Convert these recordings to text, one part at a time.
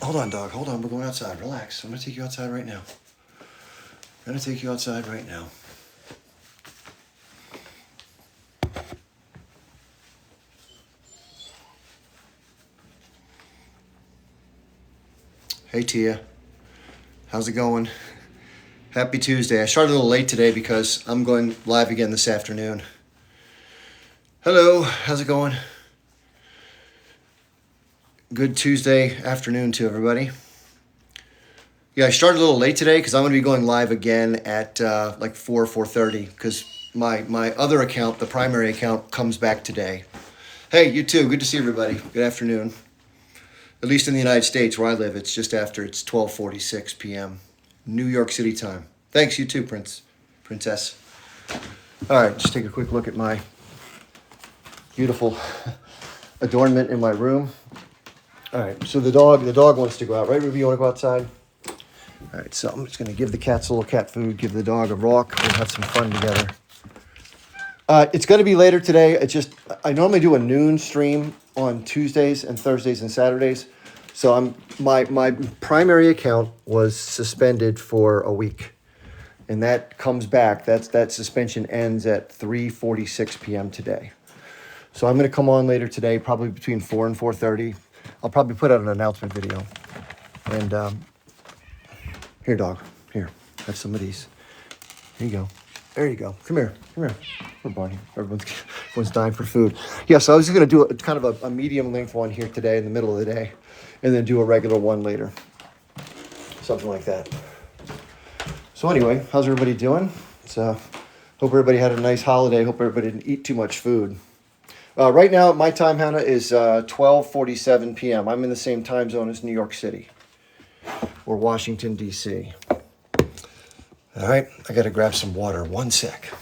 hold on, dog. Hold on. We're going outside. Relax. I'm going to take you outside right now. I'm going to take you outside right now. Hey, Tia. How's it going? Happy Tuesday. I started a little late today because I'm going live again this afternoon. Hello. How's it going? Good Tuesday afternoon to everybody. Yeah, I started a little late today because I'm going to be going live again at like 4:30 because my other account, the primary account, comes back today. Hey, you too. Good to see everybody. Good afternoon. At least in the United States where I live, it's just after. It's 12:46 p.m. New York City time. Thanks, you too, Princess. All right, just take a quick look at my beautiful adornment in my room. All right, so the dog wants to go out, right, Ruby? You want to go outside? All right, so I'm just going to give the cats a little cat food, give the dog a walk. We'll have some fun together. It's going to be later today. I normally do a noon stream on Tuesdays and Thursdays and Saturdays. So my primary account was suspended for a week. And that comes back. That suspension ends at 3:46 p.m. today. So I'm going to come on later today, probably between 4 and 4:30. I'll probably put out an announcement video. And here, dog. Here, have some of these. Here you go. There you go. Come here. Poor Barney. Everyone's dying for food. Yeah, so I was just going to do kind of a medium length one here today in the middle of the day, and then do a regular one later. Something like that. So anyway, how's everybody doing? Hope everybody had a nice holiday. Hope everybody didn't eat too much food. Right now, my time, Hannah, is 12:47 p.m. I'm in the same time zone as New York City or Washington, D.C. All right, I got to grab some water. One sec.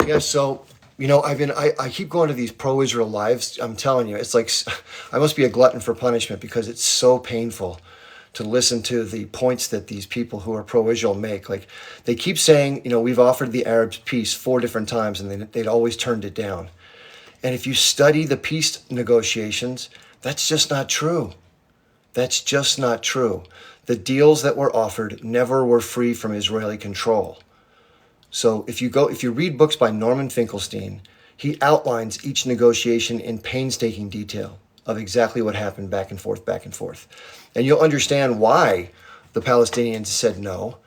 Yeah, so, I keep going to these pro-Israel lives. I'm telling you, it's like I must be a glutton for punishment because it's so painful to listen to the points that these people who are pro-Israel make. Like, they keep saying, we've offered the Arabs peace 4 different times and they'd always turned it down. And if you study the peace negotiations, that's just not true. That's just not true. The deals that were offered never were free from Israeli control. So if you read books by Norman Finkelstein, he outlines each negotiation in painstaking detail of exactly what happened back and forth. And you'll understand why the Palestinians said no,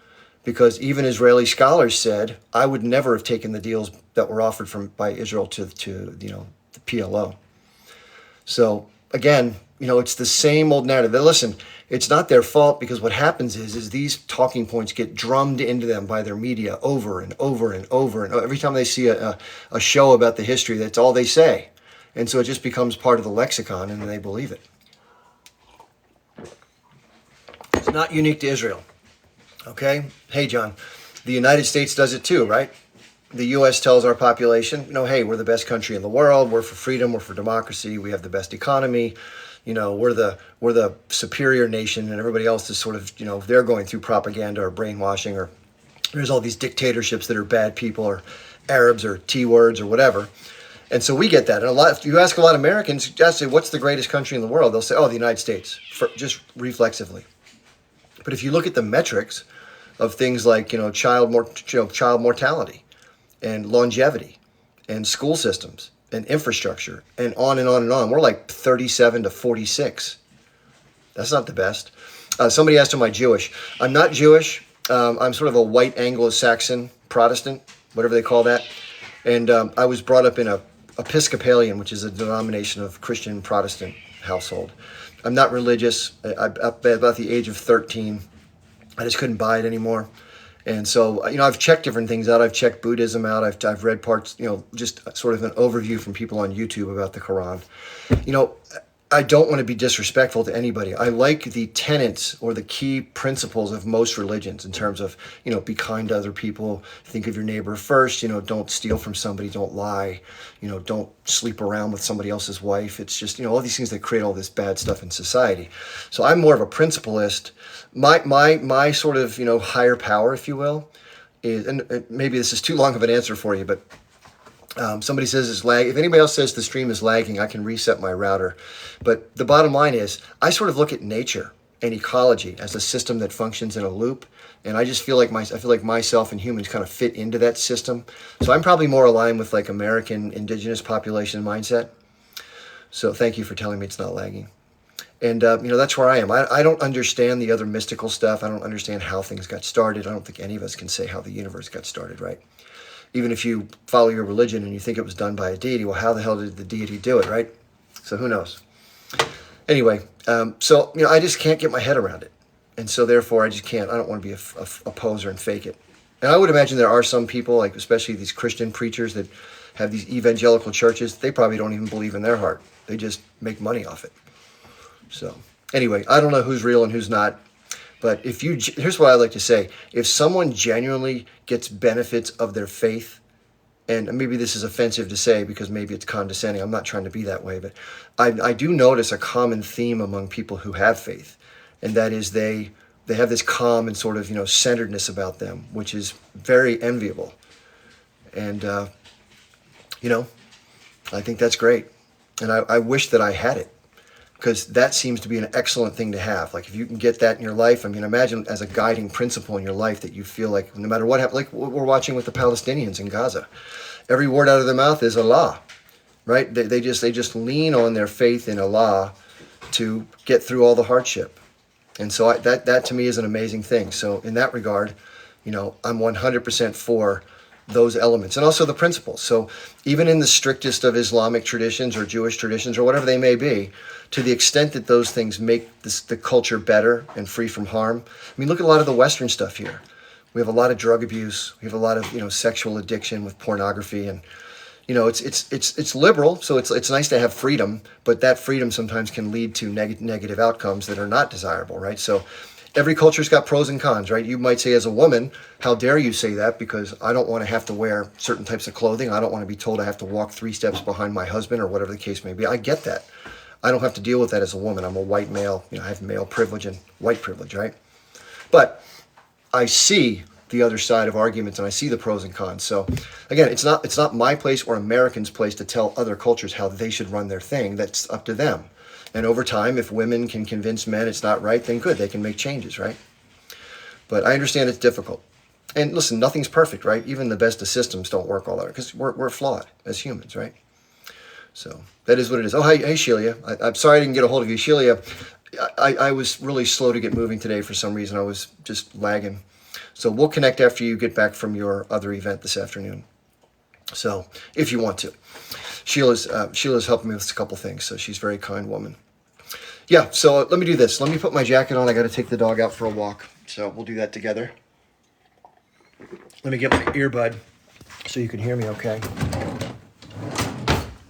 because even Israeli scholars said, I would never have taken the deals that were offered by Israel to the PLO. So again, it's the same old narrative. But listen, it's not their fault because what happens is these talking points get drummed into them by their media over and over and over. And every time they see a show about the history, that's all they say. And so it just becomes part of the lexicon and they believe it. It's not unique to Israel. Okay? Hey, John, the United States does it too, right? The U.S. tells our population, hey, we're the best country in the world. We're for freedom. We're for democracy. We have the best economy. We're the superior nation, and everybody else is sort of, they're going through propaganda or brainwashing, or there's all these dictatorships that are bad people or Arabs or T-words or whatever. And so we get that. And if you ask a lot of Americans, just say, what's the greatest country in the world? They'll say, the United States, just reflexively. But if you look at the metrics of things like, child mortality and longevity and school systems and infrastructure and on and on and on, we're like 37 to 46. That's not the best. Somebody asked, am I Jewish? I'm not Jewish. I'm sort of a white Anglo-Saxon Protestant, whatever they call that. And I was brought up in a Episcopalian, which is a denomination of Christian Protestant household. I'm not religious. About the age of 13, I just couldn't buy it anymore. And so, I've checked different things out. I've checked Buddhism out. I've read parts, just sort of an overview from people on YouTube about the Quran. I don't want to be disrespectful to anybody. I like the tenets or the key principles of most religions in terms of, be kind to other people, think of your neighbor first, don't steal from somebody, don't lie, don't sleep around with somebody else's wife. It's just, all these things that create all this bad stuff in society. So I'm more of a principalist. My sort of, higher power, if you will, is, and maybe this is too long of an answer for you, but Somebody says it's lag. If anybody else says the stream is lagging, I can reset my router. But the bottom line is, I sort of look at nature and ecology as a system that functions in a loop, and I just feel like I feel like myself and humans kind of fit into that system. So I'm probably more aligned with like American indigenous population mindset. So thank you for telling me it's not lagging. And that's where I am. I don't understand the other mystical stuff. I don't understand how things got started. I don't think any of us can say how the universe got started, right? Even if you follow your religion and you think it was done by a deity, well, how the hell did the deity do it, right? So who knows? Anyway, I just can't get my head around it. And so therefore, I just can't. I don't want to be a poser and fake it. And I would imagine there are some people, like especially these Christian preachers that have these evangelical churches, they probably don't even believe in their heart. They just make money off it. So anyway, I don't know who's real and who's not. But here's what I like to say. If someone genuinely gets benefits of their faith, and maybe this is offensive to say because maybe it's condescending, I'm not trying to be that way, but I do notice a common theme among people who have faith, and that is they have this calm and sort of, centeredness about them, which is very enviable. And, I think that's great. And I wish that I had it, because that seems to be an excellent thing to have. Like if you can get that in your life, I mean, imagine as a guiding principle in your life that you feel like no matter what happens, like what we're watching with the Palestinians in Gaza, every word out of their mouth is Allah, right? They just lean on their faith in Allah to get through all the hardship. And so that to me is an amazing thing. So in that regard, I'm 100% for those elements and also the principles. So even in the strictest of Islamic traditions or Jewish traditions or whatever they may be, to the extent that those things make the culture better and free from harm. I mean, look at a lot of the Western stuff here. We have a lot of drug abuse. We have a lot of sexual addiction with pornography, and it's liberal, so it's nice to have freedom, but that freedom sometimes can lead to negative outcomes that are not desirable, right? So every culture's got pros and cons, right? You might say as a woman, how dare you say that, because I don't want to have to wear certain types of clothing. I don't want to be told I have to walk 3 steps behind my husband or whatever the case may be. I get that. I don't have to deal with that as a woman. I'm a white male. I have male privilege and white privilege, right? But I see the other side of arguments and I see the pros and cons. So again, it's not my place or Americans' place to tell other cultures how they should run their thing. That's up to them. And over time, if women can convince men it's not right, then good, they can make changes, right? But I understand it's difficult. And listen, nothing's perfect, right? Even the best of systems don't work all out because we're flawed as humans, right? So that is what it is. Oh, hey Sheila. I'm sorry I didn't get a hold of you. Sheila, I was really slow to get moving today for some reason. I was just lagging. So we'll connect after you get back from your other event this afternoon. So if you want to. Sheila's helping me with a couple things, so she's a very kind woman. Yeah, so let me do this. Let me put my jacket on. I got to take the dog out for a walk. So we'll do that together. Let me get my earbud so you can hear me okay.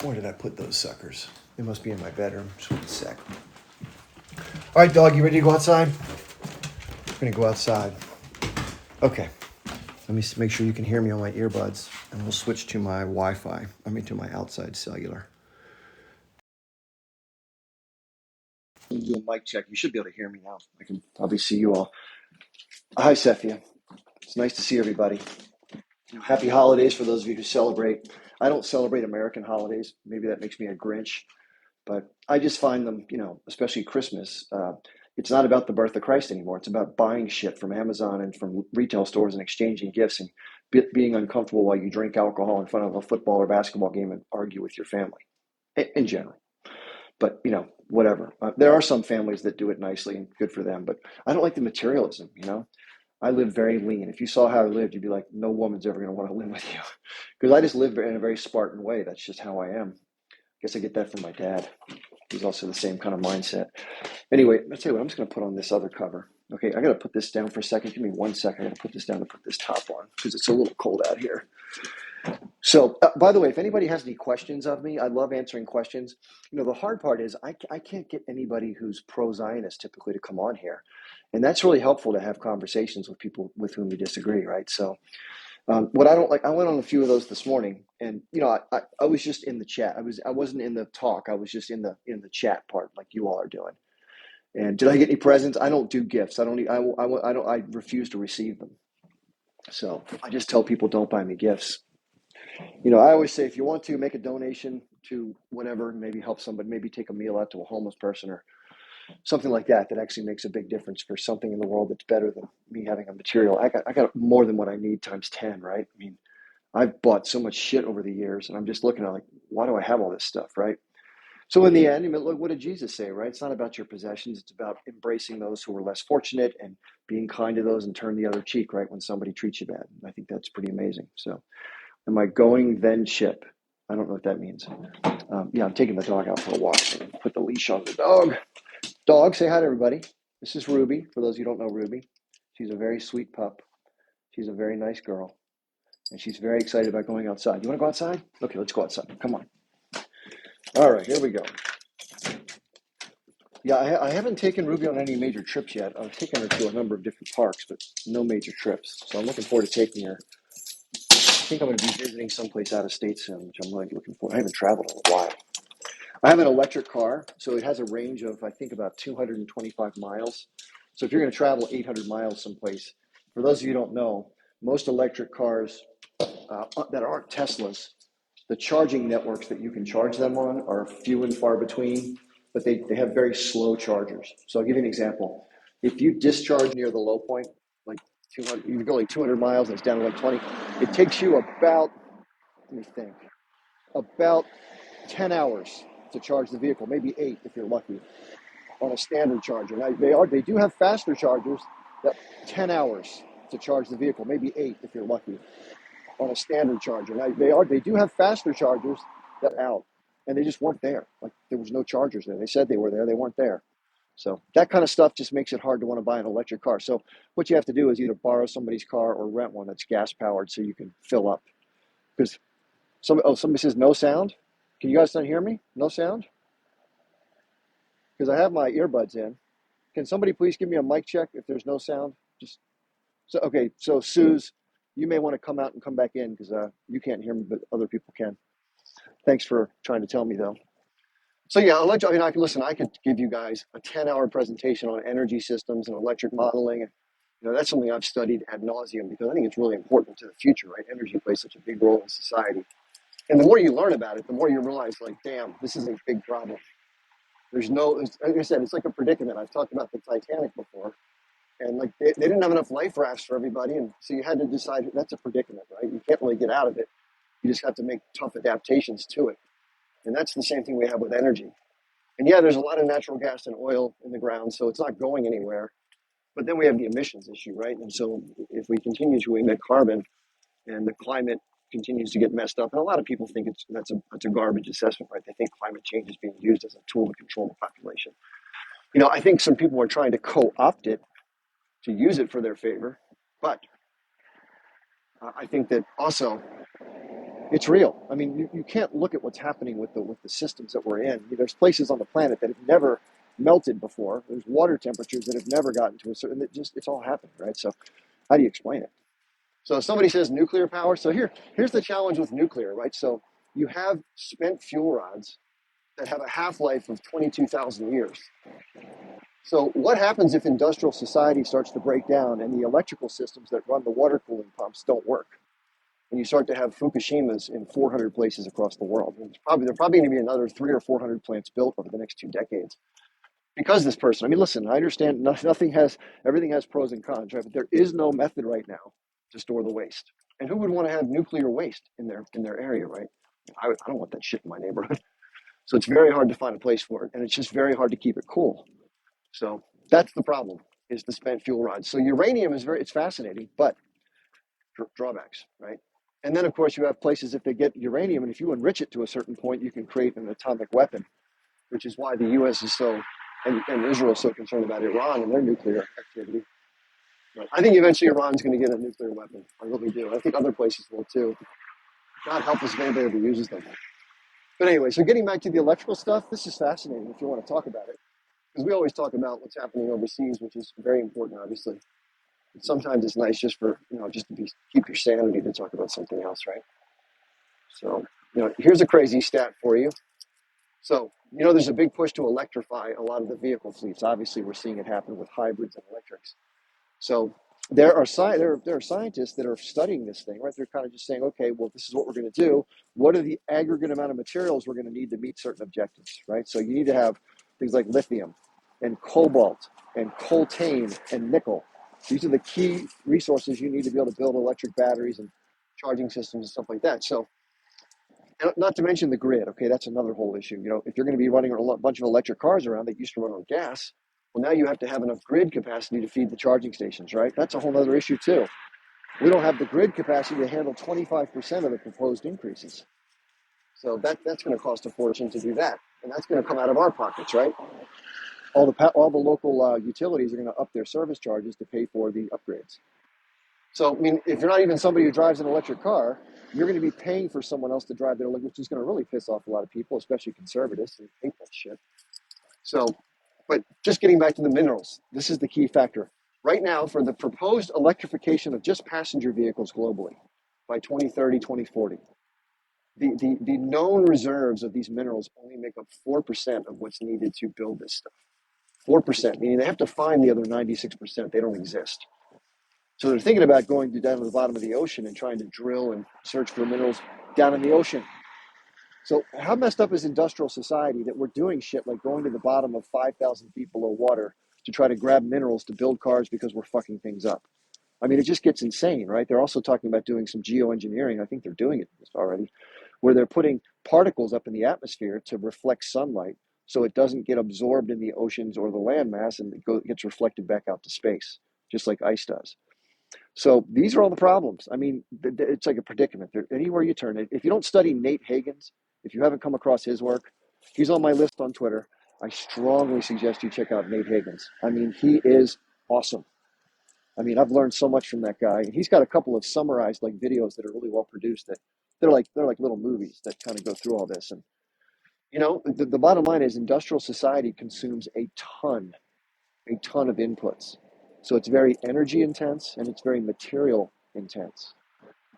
Where did I put those suckers? They must be in my bedroom. Just wait a sec. All right, dog, you ready to go outside? I'm going to go outside. Okay. Let me make sure you can hear me on my earbuds, and we'll switch to my Wi-Fi. To my outside cellular. Do a mic check. You should be able to hear me now. I can probably see you all. Hi, Sefia. It's nice to see everybody. Happy holidays for those of you who celebrate. I don't celebrate American holidays. Maybe that makes me a Grinch, but I just find them, especially Christmas. It's not about the birth of Christ anymore. It's about buying shit from Amazon and from retail stores and exchanging gifts and being uncomfortable while you drink alcohol in front of a football or basketball game and argue with your family in general. But, whatever. There are some families that do it nicely and good for them, but I don't like the materialism, I live very lean. If you saw how I lived, you'd be like, no woman's ever going to want to live with you. Because I just live in a very Spartan way. That's just how I am. I guess I get that from my dad. He's also the same kind of mindset. Anyway, I'll tell you what, I'm just going to put on this other cover. Okay, I got to put this down for a second. Give me 1 second. I got to put this down to put this top on because it's a little cold out here. So, by the way, if anybody has any questions of me, I love answering questions. The hard part is I can't get anybody who's pro-Zionist typically to come on here. And that's really helpful to have conversations with people with whom you disagree, right? So what I don't like, I went on a few of those this morning, and I was just in the chat. I wasn't in the talk. I was just in the chat part, like you all are doing. And did I get any presents? I don't do gifts. I refuse to receive them. So I just tell people don't buy me gifts. I always say if you want to make a donation to whatever, maybe help somebody, maybe take a meal out to a homeless person or something like that, that actually makes a big difference for something in the world that's better than me having a material. I got more than what I need times 10, right? I mean, I've bought so much shit over the years, and I'm just looking at like, why do I have all this stuff, right? So in the end, I mean, look, what did Jesus say, right? It's not about your possessions. It's about embracing those who are less fortunate and being kind to those and turn the other cheek, right? When somebody treats you bad. I think that's pretty amazing. So am I going then ship? I don't know what that means. Yeah, I'm taking the dog out for a walk. So put the leash on the dog. Dog, say hi to everybody. This is Ruby. For those of you who don't know Ruby, she's a very sweet pup. She's a very nice girl. And she's very excited about going outside. You want to go outside? Okay, let's go outside. Come on. All right, here we go. Yeah, I haven't taken Ruby on any major trips yet. I've taken her to a number of different parks, but no major trips. So I'm looking forward to taking her. I think I'm going to be visiting someplace out of state soon, which I'm really looking for. I haven't traveled in a while. I have an electric car, so it has a range of, I think, about 225 miles. So if you're going to travel 800 miles someplace, for those of you who don't know, most electric cars that aren't Teslas, the charging networks that you can charge them on are few and far between, but they have very slow chargers. So I'll give you an example. If you discharge near the low point, like 200, you go like 200 miles and it's down to like 20, it takes you about, let me think, about 10 hours to charge the vehicle, maybe 8 if you're lucky, on a standard charger. Now they do have faster chargers that 10 hours to charge the vehicle, maybe 8 if you're lucky, on a standard charger. Now they do have faster chargers that out, and they just weren't there. Like there was no chargers there. They said they were there, they weren't there. So that kind of stuff just makes it hard to want to buy an electric car. So what you have to do is either borrow somebody's car or rent one that's gas powered so you can fill up. Because somebody says no sound. Can you guys not hear me? No sound? Because I have my earbuds in. Can somebody please give me a mic check if there's no sound? Just so okay. So Suze, you may want to come out and come back in because you can't hear me, but other people can. Thanks for trying to tell me though. So yeah, I can listen. I could give you guys a 10-hour presentation on energy systems and electric modeling. And, that's something I've studied ad nauseum because I think it's really important to the future, right? Energy plays such a big role in society. And the more you learn about it, the more you realize, like, damn, this is a big problem. Like I said, it's like a predicament. I've talked about the Titanic before. And like they didn't have enough life rafts for everybody. And so you had to decide that's a predicament, right? You can't really get out of it. You just have to make tough adaptations to it. And that's the same thing we have with energy. And yeah, there's a lot of natural gas and oil in the ground, so it's not going anywhere. But then we have the emissions issue, right? And so if we continue to emit carbon and the climate continues to get messed up, and a lot of people think that's a garbage assessment, right? They think climate change is being used as a tool to control the population. I think some people are trying to co-opt it to use it for their favor, but I think that also it's real. I mean, you can't look at what's happening with the systems that we're in. There's places on the planet that have never melted before. There's water temperatures that have never gotten to a certain. It's all happened, right? So, how do you explain it? So, somebody says nuclear power. So here's the challenge with nuclear, right? So you have spent fuel rods that have a half-life of 22,000 years. So what happens if industrial society starts to break down and the electrical systems that run the water cooling pumps don't work? And you start to have Fukushimas in 400 places across the world. And there are probably going to be another 300 or 400 plants built over the next 2 decades. Because this person, I mean, listen, I understand everything has pros and cons, right? But there is no method right now to store the waste. And who would want to have nuclear waste in their area, right? I don't want that shit in my neighborhood. So it's very hard to find a place for it. And it's just very hard to keep it cool. So that's the problem, is the spent fuel rods. So uranium it's fascinating, but drawbacks, right? And then, of course, you have places, if they get uranium, and if you enrich it to a certain point, you can create an atomic weapon, which is why the U.S. is and Israel is so concerned about Iran and their nuclear activity. But I think eventually Iran's going to get a nuclear weapon. I really do. I think other places will too. God help us if anybody ever uses them. But anyway, so getting back to the electrical stuff, this is fascinating if you want to talk about it. Because we always talk about what's happening overseas, which is very important, obviously. But sometimes it's nice just for, just to keep your sanity to talk about something else, right? So, here's a crazy stat for you. So, there's a big push to electrify a lot of the vehicle fleets. Obviously, we're seeing it happen with hybrids and electrics. So, there are scientists that are studying this thing, right? They're kind of just saying, okay, well, this is what we're going to do. What are the aggregate amount of materials we're going to need to meet certain objectives, right? So you need to have things like lithium and cobalt and coltan and nickel. These are the key resources you need to be able to build electric batteries and charging systems and stuff like that. So, and not to mention the grid. Okay, that's another whole issue. You know, if you're going to be running a bunch of electric cars around that used to run on gas, well, now you have to have enough grid capacity to feed the charging stations, right? That's a whole other issue too. We don't have the grid capacity to handle 25% of the proposed increases. So that's going to cost a fortune to do that, and that's going to come out of our pockets, right? All the local utilities are going to up their service charges to pay for the upgrades. So I mean, if you're not even somebody who drives an electric car, you're going to be paying for someone else to drive their, which is going to really piss off a lot of people, especially conservatives who hate that shit. So, but just getting back to the minerals, this is the key factor. Right now, for the proposed electrification of just passenger vehicles globally by 2030, 2040, the known reserves of these minerals only make up 4% of what's needed to build this stuff. 4%, meaning they have to find the other 96%. They don't exist. So they're thinking about going down to the bottom of the ocean and trying to drill and search for minerals down in the ocean. So how messed up is industrial society that we're doing shit like going to the bottom of 5,000 feet below water to try to grab minerals to build cars because we're fucking things up? I mean, it just gets insane, right? They're also talking about doing some geoengineering. I think they're doing it already, where they're putting particles up in the atmosphere to reflect sunlight so it doesn't get absorbed in the oceans or the landmass and gets reflected back out to space, just like ice does. So these are all the problems. I mean, it's like a predicament. Anywhere you turn it, if you don't study Nate Hagens, if you haven't come across his work, he's on my list on Twitter. I strongly suggest you check out Nate Hagens. I mean, he is awesome. I mean, I've learned so much from that guy. He's got a couple of summarized like videos that are really well produced. That they're like little movies that kind of go through all this. And you know, the bottom line is industrial society consumes a ton of inputs. So it's very energy intense and it's very material intense.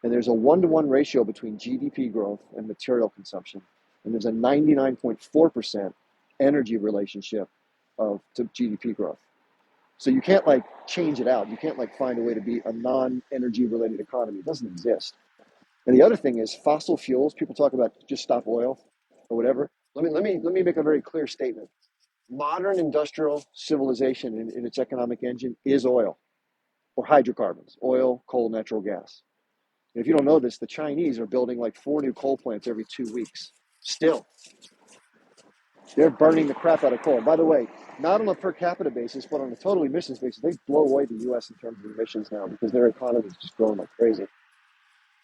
And there's a 1-to-1 ratio between GDP growth and material consumption. And there's a 99.4% energy relationship to GDP growth. So you can't like change it out. You can't like find a way to be a non-energy related economy. It doesn't exist. And the other thing is fossil fuels. People talk about just stop oil or whatever. Let me make a very clear statement. Modern industrial civilization in its economic engine is oil or hydrocarbons, oil, coal, natural gas. And if you don't know this, the Chinese are building like 4 new coal plants every 2 weeks. Still, they're burning the crap out of coal. By the way, not on a per capita basis, but on a total emissions basis, they blow away the U.S. in terms of emissions now because their economy is just growing like crazy.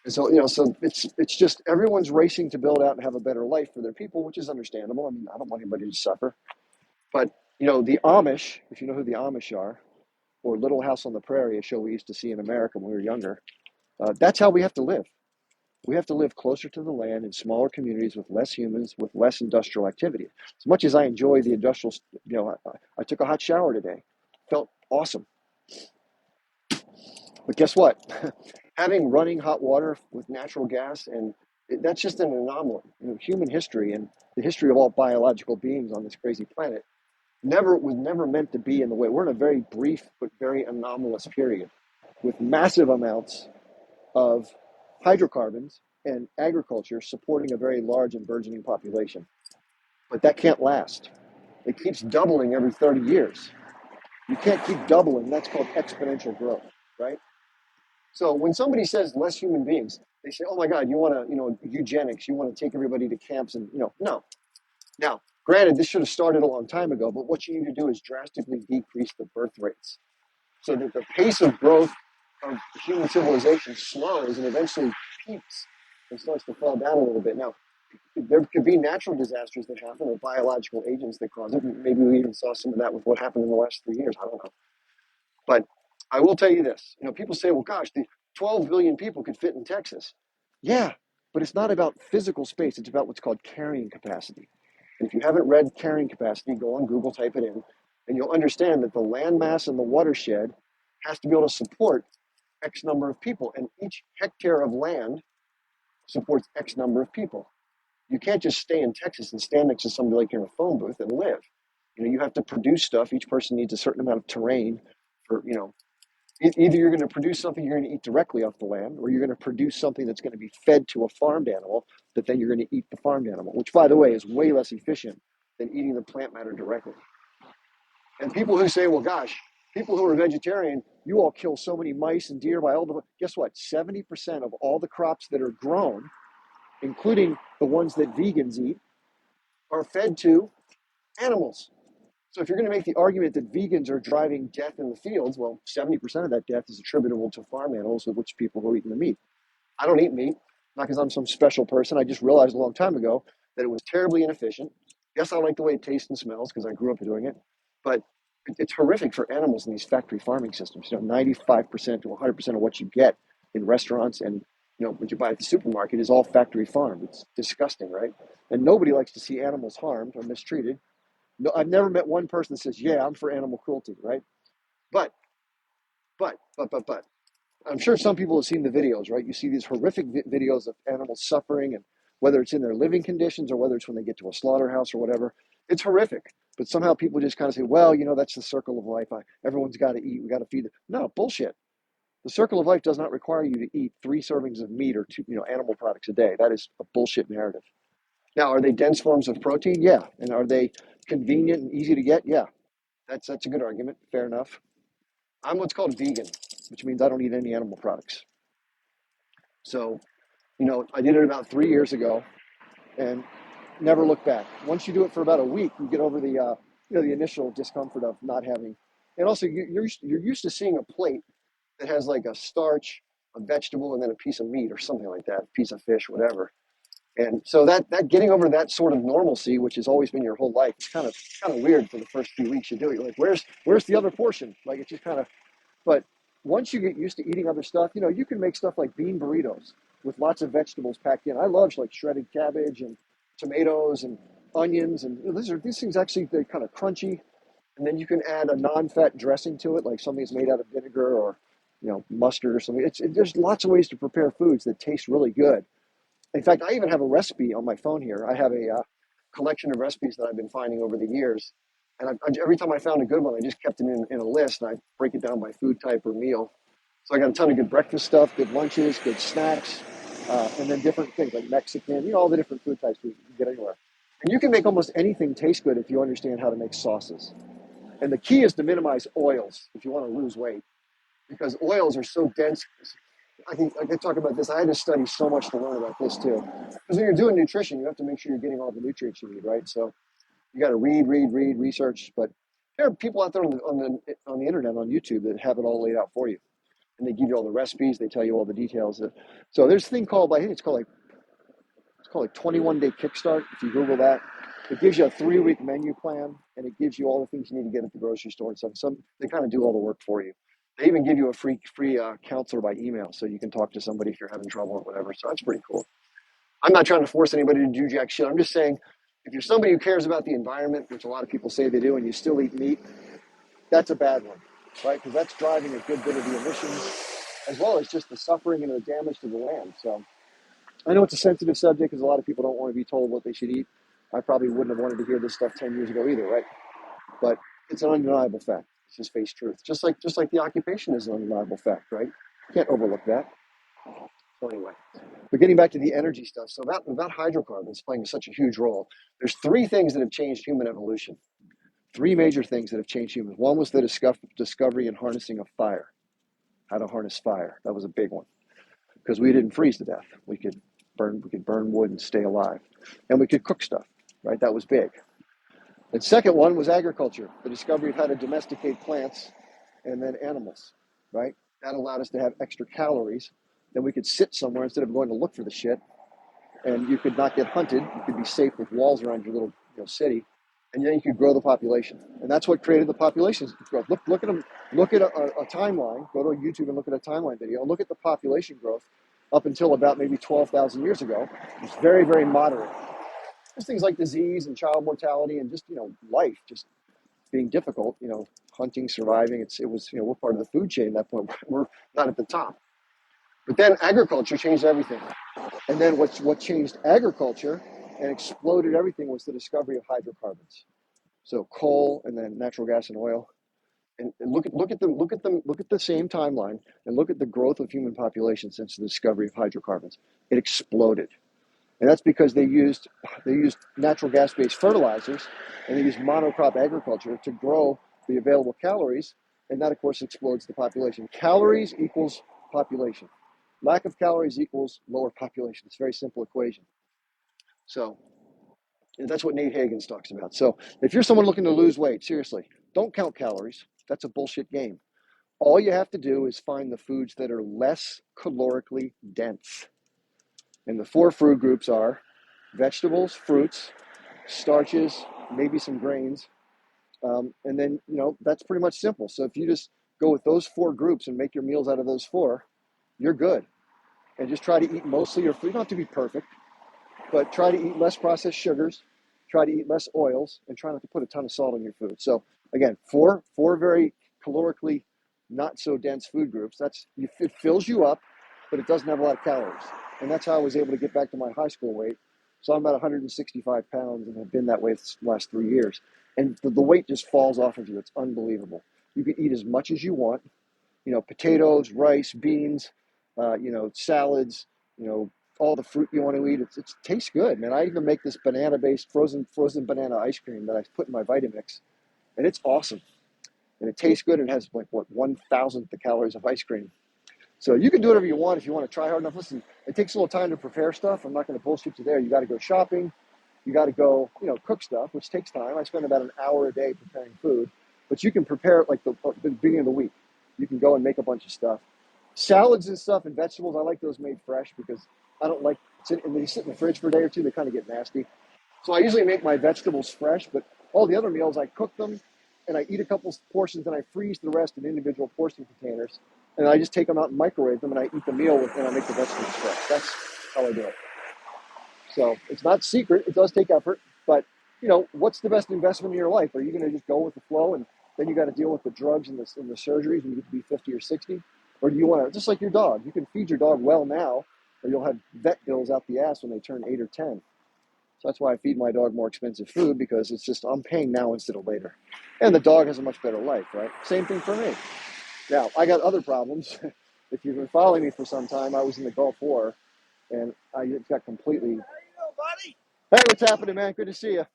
And so, so it's just everyone's racing to build out and have a better life for their people, which is understandable. I mean, I don't want anybody to suffer. But, the Amish, if you know who the Amish are, or Little House on the Prairie, a show we used to see in America when we were younger, that's how we have to live. We have to live closer to the land in smaller communities with less humans, with less industrial activity. As much as I enjoy the industrial, I took a hot shower today. Felt awesome. But guess what? Having running hot water with natural gas, and that's just an anomaly. Human history and the history of all biological beings on this crazy planet was never meant to be in the way. We're in a very brief but very anomalous period with massive amounts of hydrocarbons and agriculture supporting a very large and burgeoning population. But that can't last. It keeps doubling every 30 years. You can't keep doubling. That's called exponential growth, right? So when somebody says less human beings, they say, "Oh my God, you want to, eugenics? You want to take everybody to camps?" And no. Now, granted, this should have started a long time ago, but what you need to do is drastically decrease the birth rates so that the pace of growth of human civilization slows and eventually peaks and starts to fall down a little bit. Now, there could be natural disasters that happen or biological agents that cause it. Maybe we even saw some of that with what happened in the last 3 years. I don't know. But I will tell you this. People say, well, gosh, the 12 billion people could fit in Texas. Yeah, but it's not about physical space. It's about what's called carrying capacity. And if you haven't read carrying capacity, go on Google, type it in, and you'll understand that the landmass in the watershed has to be able to support X number of people. And each hectare of land supports X number of people. You can't just stay in Texas and stand next to somebody like you're in a phone booth and live. You have to produce stuff. Each person needs a certain amount of terrain for, Either you're going to produce something you're going to eat directly off the land, or you're going to produce something that's going to be fed to a farmed animal that then you're going to eat the farmed animal, which, by the way, is way less efficient than eating the plant matter directly. And people who say, well, gosh, people who are vegetarian, you all kill so many mice and deer by all the, guess what? 70% of all the crops that are grown, including the ones that vegans eat, are fed to animals. So if you're going to make the argument that vegans are driving death in the fields, well, 70% of that death is attributable to farm animals, of which people who are eating the meat. I don't eat meat, not because I'm some special person. I just realized a long time ago that it was terribly inefficient. Yes, I like the way it tastes and smells because I grew up doing it, but it's horrific for animals in these factory farming systems. 95% to 100% of what you get in restaurants and what you buy at the supermarket is all factory farmed. It's disgusting, right? And nobody likes to see animals harmed or mistreated. No, I've never met one person that says, "Yeah, I'm for animal cruelty," right? But, but, I'm sure some people have seen the videos, right? You see these horrific videos of animals suffering, and whether it's in their living conditions or whether it's when they get to a slaughterhouse or whatever, it's horrific. But somehow people just kind of say, well, that's the circle of life. Everyone's got to eat. We got to feed them. No, bullshit. The circle of life does not require you to eat 3 servings of meat or two, animal products a day. That is a bullshit narrative. Now, are they dense forms of protein? Yeah. And are they convenient and easy to get? Yeah. That's a good argument. Fair enough. I'm what's called vegan, which means I don't eat any animal products. So I did it about 3 years ago and never looked back. Once you do it for about a week, you get over the initial discomfort of not having. And also, you're used to seeing a plate that has like a starch, a vegetable, and then a piece of meat or something like that, a piece of fish, whatever. And so that getting over that sort of normalcy, which has always been your whole life, it's kind of weird for the first few weeks you do it. You're like, where's the other portion? Like it's just kind of. But once you get used to eating other stuff, you can make stuff like bean burritos with lots of vegetables packed in. I love like shredded cabbage and tomatoes and onions, and these things actually they're kind of crunchy. And then you can add a non-fat dressing to it, like something that's made out of vinegar or mustard or something. There's lots of ways to prepare foods that taste really good. In fact, I even have a recipe on my phone here. I have a collection of recipes that I've been finding over the years. And every time I found a good one, I just kept it in a list and I break it down by food type or meal. So I got a ton of good breakfast stuff, good lunches, good snacks, and then different things like Mexican, all the different food types we can get anywhere. And you can make almost anything taste good if you understand how to make sauces. And the key is to minimize oils if you want to lose weight, because oils are so dense. I could talk about this. I had to study so much to learn about this too. Because when you're doing nutrition, you have to make sure you're getting all the nutrients you need, right? So you got to read, research. But there are people out there on the internet, on YouTube, that have it all laid out for you, and they give you all the recipes. They tell you all the details. So there's a thing called, I think it's called 21 Day Kickstart. If you Google that, it gives you a 3-week menu plan, and it gives you all the things you need to get at the grocery store and stuff. Some they kind of do all the work for you. They even give you a free counselor by email, so you can talk to somebody if you're having trouble or whatever. So that's pretty cool. I'm not trying to force anybody to do jack shit. I'm just saying, if you're somebody who cares about the environment, which a lot of people say they do, and you still eat meat, that's a bad one, right? Because that's driving a good bit of the emissions, as well as just the suffering and the damage to the land. So I know it's a sensitive subject because a lot of people don't want to be told what they should eat. I probably wouldn't have wanted to hear this stuff 10 years ago either, right? But it's an undeniable fact. It's just face truth. Just like the occupation is an undeniable fact, right? Can't overlook that. So anyway, but getting back to the energy stuff. So about hydrocarbons playing such a huge role, there's 3 things that have changed human evolution. 3 major things that have changed humans. One was the discovery and harnessing of fire. How to harness fire. That was a big one because we didn't freeze to death. We could burn wood and stay alive, and we could cook stuff. Right, that was big. The second one was agriculture, the discovery of how to domesticate plants and then animals. Right, that allowed us to have extra calories. Then we could sit somewhere instead of going to look for the shit, and you could not get hunted. You could be safe with walls around your little city, and then you could grow the population. And that's what created the population growth. Look at them. Look at a timeline. Go to YouTube and look at a timeline video. Look at the population growth up until about maybe 12,000 years ago. It's very, very moderate. There's things like disease and child mortality and just life just being difficult. Hunting, surviving. It was we're part of the food chain at that point. We're not at the top. But then agriculture changed everything. And then what changed agriculture and exploded everything was the discovery of hydrocarbons. So coal and then natural gas and oil. And look at the same timeline and look at the growth of human population since the discovery of hydrocarbons. It exploded. And that's because they used natural gas based fertilizers and they used monocrop agriculture to grow the available calories, and that of course explodes the population. Calories equals population. Lack of calories equals lower population. It's a very simple equation. So that's what Nate Hagens talks about. So if you're someone looking to lose weight, seriously, don't count calories. That's a bullshit game. All you have to do is find the foods that are less calorically dense. And the four food groups are vegetables, fruits, starches, maybe some grains. And then, that's pretty much simple. So if you just go with those four groups and make your meals out of those four, you're good. And just try to eat mostly your food. You don't have to be perfect, but try to eat less processed sugars, try to eat less oils, and try not to put a ton of salt in your food. So again, four very calorically not so dense food groups. It fills you up, but it doesn't have a lot of calories. And that's how I was able to get back to my high school weight. So I'm about 165 pounds and have been that way the last 3 years. And the weight just falls off of you. It's unbelievable. You can eat as much as you want, potatoes, rice, beans, salads, all the fruit you want to eat. It tastes good, man. I even make this banana-based frozen banana ice cream that I put in my Vitamix, and it's awesome. And it tastes good. And it has like 1,000th the calories of ice cream. So you can do whatever you want if you want to try hard enough. Listen, it takes a little time to prepare stuff. I'm not going to bullshit you there. You got to go shopping. You got to go, cook stuff, which takes time. I spend about an hour a day preparing food, but you can prepare it like the beginning of the week. You can go and make a bunch of stuff. Salads and stuff and vegetables, I like those made fresh because I don't like, and they sit in the fridge for a day or two, they kind of get nasty. So I usually make my vegetables fresh, but all the other meals, I cook them and I eat a couple portions and I freeze the rest in individual portion containers. And I just take them out and microwave them and I eat the meal and I make the vegetables fresh. That's how I do it. So it's not secret. It does take effort, but what's the best investment in your life? Are you going to just go with the flow and then you got to deal with the drugs and the surgeries when you get to be 50 or 60? Or do you want to, just like your dog, you can feed your dog well now, or you'll have vet bills out the ass when they turn 8 or 10. So that's why I feed my dog more expensive food, because it's just, I'm paying now instead of later. And the dog has a much better life, right? Same thing for me. Now, I got other problems. If you've been following me for some time, I was in the Gulf War, and I got completely. Hey, what's happening, man? Good to see you.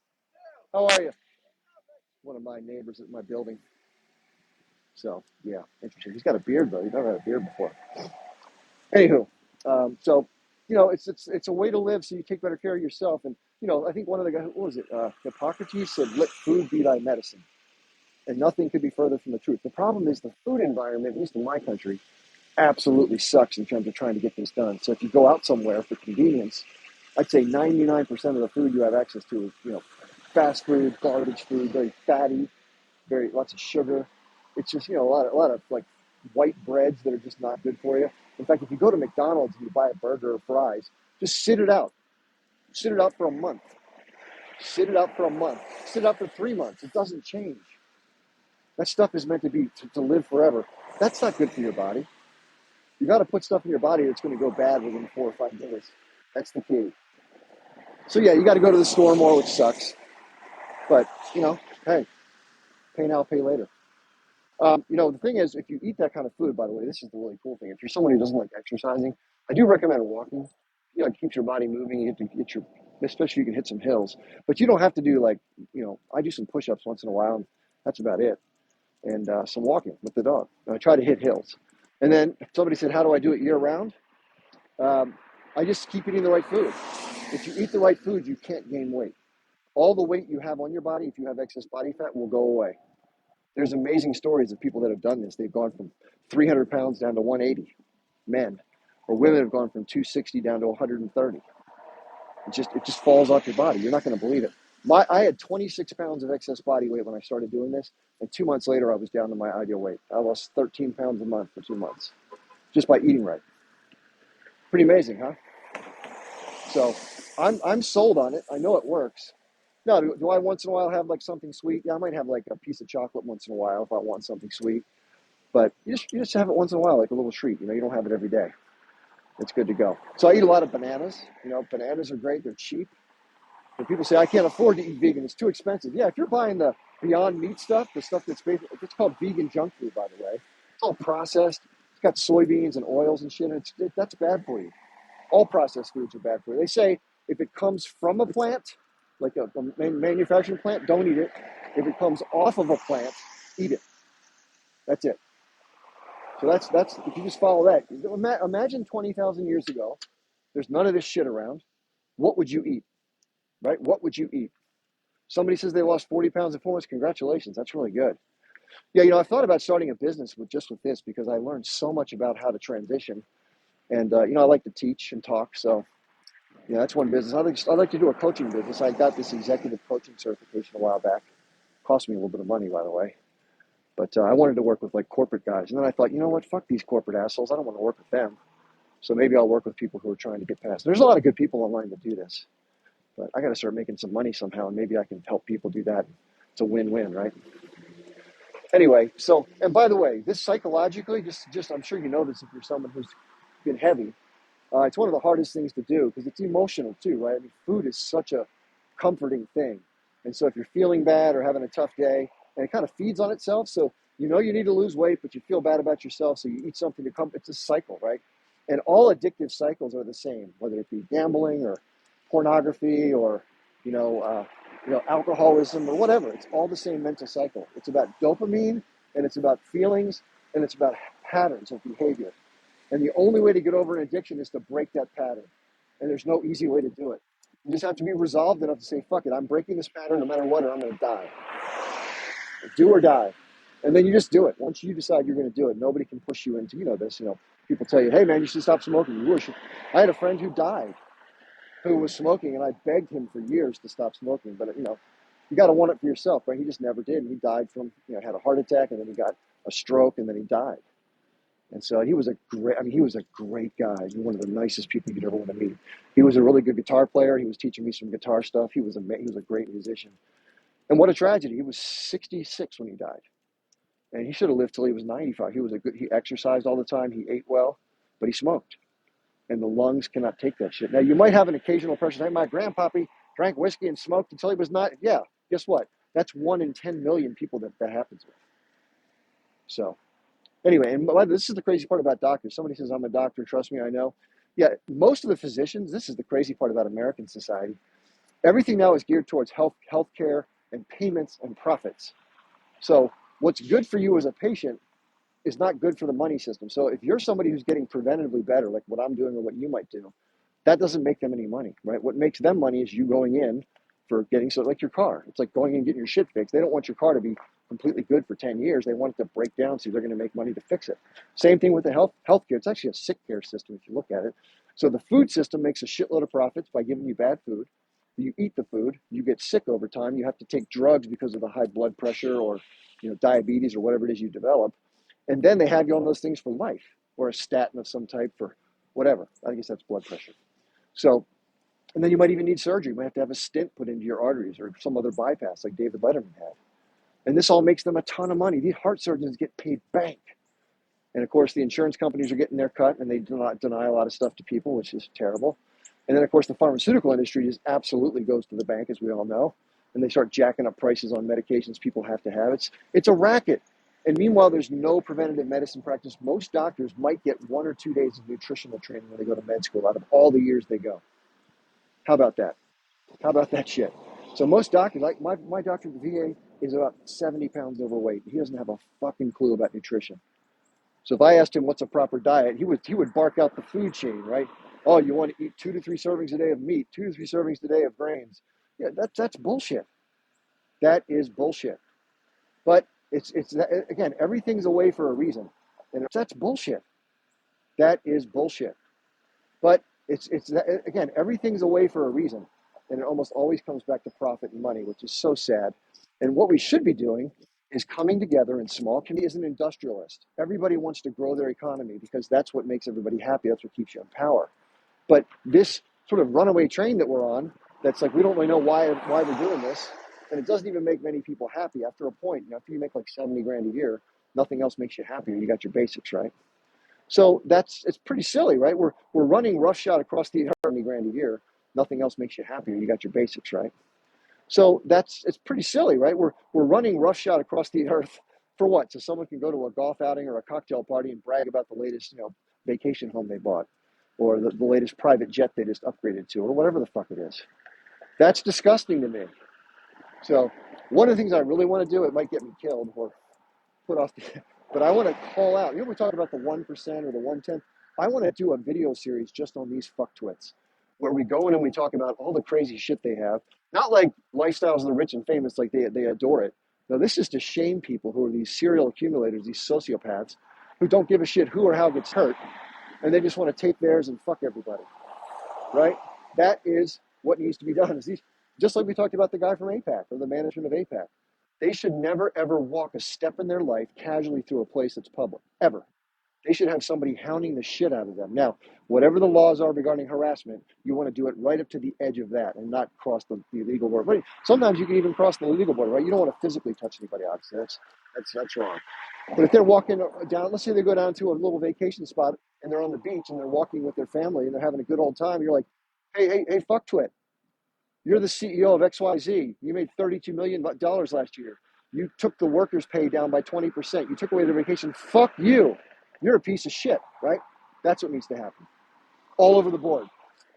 How are you? One of my neighbors at my building. So, yeah, interesting. He's got a beard, though. He's never had a beard before. Anywho, so, it's a way to live so you take better care of yourself. And, I think one of the guys, what was it? Hippocrates said, let food be thy medicine. And nothing could be further from the truth. The problem is the food environment, at least in my country, absolutely sucks in terms of trying to get this done. So if you go out somewhere for convenience, I'd say 99% of the food you have access to is, fast food, garbage food, very fatty, very lots of sugar. It's just, a lot of like white breads that are just not good for you. In fact, if you go to McDonald's and you buy a burger or fries, just sit it out. Sit it out for a month. Sit it out for a month. Sit it out for 3 months. It doesn't change. That stuff is meant to be to live forever. That's not good for your body. You got to put stuff in your body that's going to go bad within 4 or 5 days. That's the key. So yeah, you got to go to the store more, which sucks. But hey, pay now, pay later. The thing is, if you eat that kind of food, by the way, this is the really cool thing. If you're someone who doesn't like exercising, I do recommend walking. It keeps your body moving. You get your, especially you can hit some hills. But you don't have to do like, I do some push-ups once in a while. And that's about it. And some walking with the dog. And I try to hit hills. And then somebody said, how do I do it year round? I just keep eating the right food. If you eat the right food, you can't gain weight. All the weight you have on your body, if you have excess body fat, will go away. There's amazing stories of people that have done this. They've gone from 300 pounds down to 180, men, or women have gone from 260 down to 130. It just falls off your body. You're not going to believe it. I had 26 pounds of excess body weight when I started doing this, and 2 months later I was down to my ideal weight. I lost 13 pounds a month for 2 months just by eating right. Pretty amazing, huh? So I'm sold on it. I know it works. Now, do I once in a while have like something sweet? Yeah, I might have like a piece of chocolate once in a while if I want something sweet. But you just have it once in a while, like a little treat. You don't have it every day. It's good to go. So I eat a lot of bananas. Bananas are great. They're cheap. And people say, I can't afford to eat vegan. It's too expensive. Yeah, if you're buying the Beyond Meat stuff, the stuff that's basically, it's called vegan junk food, by the way. It's all processed. It's got soybeans and oils and shit. And that's bad for you. All processed foods are bad for you. They say if it comes from a plant, like a manufacturing plant, don't eat it. If it comes off of a plant, eat it. That's it. So that's if you just follow that. Imagine 20,000 years ago, there's none of this shit around. What would you eat? Right? What would you eat? Somebody says they lost 40 pounds in 4 months. Congratulations. That's really good. Yeah, I've thought about starting a business with this because I learned so much about how to transition. And, I like to teach and talk. So, yeah, that's one business. I'd like to do a coaching business. I got this executive coaching certification a while back. Cost me a little bit of money, by the way. But I wanted to work with like corporate guys. And then I thought, you know what? Fuck these corporate assholes. I don't want to work with them. So maybe I'll work with people who are trying to get past. There's a lot of good people online that do this. But I got to start making some money somehow. And maybe I can help people do that. It's a win-win, right? Anyway, so, and by the way, this psychologically, just I'm sure you know this if you're someone who's been heavy. It's one of the hardest things to do because it's emotional too, right? I mean, food is such a comforting thing. And so if you're feeling bad or having a tough day, and it kind of feeds on itself, so you know you need to lose weight, but you feel bad about yourself, so you eat something to come. It's a cycle, right? And all addictive cycles are the same, whether it be gambling or pornography or you know, uh, alcoholism or whatever. It's all the same mental cycle. It's about dopamine and it's about feelings and it's about patterns of behavior. And the only way to get over an addiction is to break that pattern. And there's no easy way to do it. You just have to be resolved enough to say, fuck it, I'm breaking this pattern no matter what, or I'm going to die. Do or die. And then you just do it. Once you decide you're going to do it, nobody can push you into, this. People tell you, hey, man, you should stop smoking. You wish. I had a friend who died who was smoking, and I begged him for years to stop smoking. But, you got to want it for yourself, right? He just never did. And he died from, had a heart attack, and then he got a stroke, and then he died. And so he was a great guy. He was one of the nicest people you'd ever want to meet. He was a really good guitar player. He was teaching me some guitar stuff. He was a great musician. And what a tragedy. He was 66 when he died. And he should have lived till he was 95. He exercised all the time. He ate well, but he smoked. And the lungs cannot take that shit. Now, you might have an occasional person, hey, my grandpappy drank whiskey and smoked until he was not. Yeah, guess what? That's 1 in 10 million people that happens with. So, anyway, and this is the crazy part about doctors. Somebody says, I'm a doctor, trust me, I know. Yeah, most of the physicians, this is the crazy part about American society. Everything now is geared towards healthcare and payments and profits. So what's good for you as a patient is not good for the money system. So if you're somebody who's getting preventatively better, like what I'm doing or what you might do, that doesn't make them any money, right? What makes them money is you going in for getting, so like your car. It's like going and getting your shit fixed. They don't want your car to be completely good for 10 years. They want it to break down so they're going to make money to fix it. Same thing with the healthcare. It's actually a sick care system if you look at it. So the food system makes a shitload of profits by giving you bad food. You eat the food, you get sick over time. You have to take drugs because of the high blood pressure or diabetes or whatever it is you develop. And then they have you on those things for life or a statin of some type for whatever. I guess that's blood pressure. So, and then you might even need surgery. You might have to have a stent put into your arteries or some other bypass like David Letterman had. And this all makes them a ton of money. These heart surgeons get paid bank. And of course, the insurance companies are getting their cut and they do not deny a lot of stuff to people, which is terrible. And then, of course, the pharmaceutical industry just absolutely goes to the bank, as we all know. And they start jacking up prices on medications people have to have. It's a racket. And meanwhile, there's no preventative medicine practice. Most doctors might get 1 or 2 days of nutritional training when they go to med school out of all the years they go. How about that? How about that shit? So most doctors, like my doctor at the VA, is about 70 pounds overweight. He doesn't have a fucking clue about nutrition. So if I asked him what's a proper diet, he would bark out the food chain, right? Oh, you want to eat 2 to 3 servings a day of meat, 2 to 3 servings a day of grains. Yeah, that's bullshit. That is bullshit. But it's again, everything's a way for a reason, and that's bullshit. That is bullshit. But it's again, everything's a way for a reason, and it almost always comes back to profit and money, which is so sad. And what we should be doing is coming together in small communities as an industrialist. Everybody wants to grow their economy because that's what makes everybody happy. That's what keeps you in power. But this sort of runaway train that we're on, that's like we don't really know why we're doing this, and it doesn't even make many people happy. After a point, after you make like 70 grand a year, nothing else makes you happier. You got your basics, right? So it's pretty silly, right? We're running roughshod across the 70 grand a year. Nothing else makes you happier. You got your basics, right? So it's pretty silly, right? We're running roughshod across the earth for what? So someone can go to a golf outing or a cocktail party and brag about the latest, vacation home they bought, or the latest private jet they just upgraded to, or whatever the fuck it is. That's disgusting to me. So one of the things I really want to do, it might get me killed or put off the, but I want to call out. We talk about the 1% or the 1/10. I want to do a video series just on these fucktwits, where we go in and we talk about all the crazy shit they have. Not like lifestyles of the rich and famous, like they adore it. No, this is to shame people who are these serial accumulators, these sociopaths, who don't give a shit who or how gets hurt, and they just want to take theirs and fuck everybody, right? That is what needs to be done. Is these, just like we talked about the guy from APAC or the management of APAC. They should never ever walk a step in their life casually through a place that's public, ever. They should have somebody hounding the shit out of them. Now, whatever the laws are regarding harassment, you want to do it right up to the edge of that and not cross the legal border. But sometimes you can even cross the legal border, right? You don't want to physically touch anybody, obviously. That's wrong. But if they're walking down, let's say they go down to a little vacation spot and they're on the beach and they're walking with their family and they're having a good old time, you're like, hey, fuck twit. You're the CEO of XYZ. You made $32 million last year. You took the workers' pay down by 20%. You took away their vacation. Fuck you. You're a piece of shit, right? That's what needs to happen. All over the board.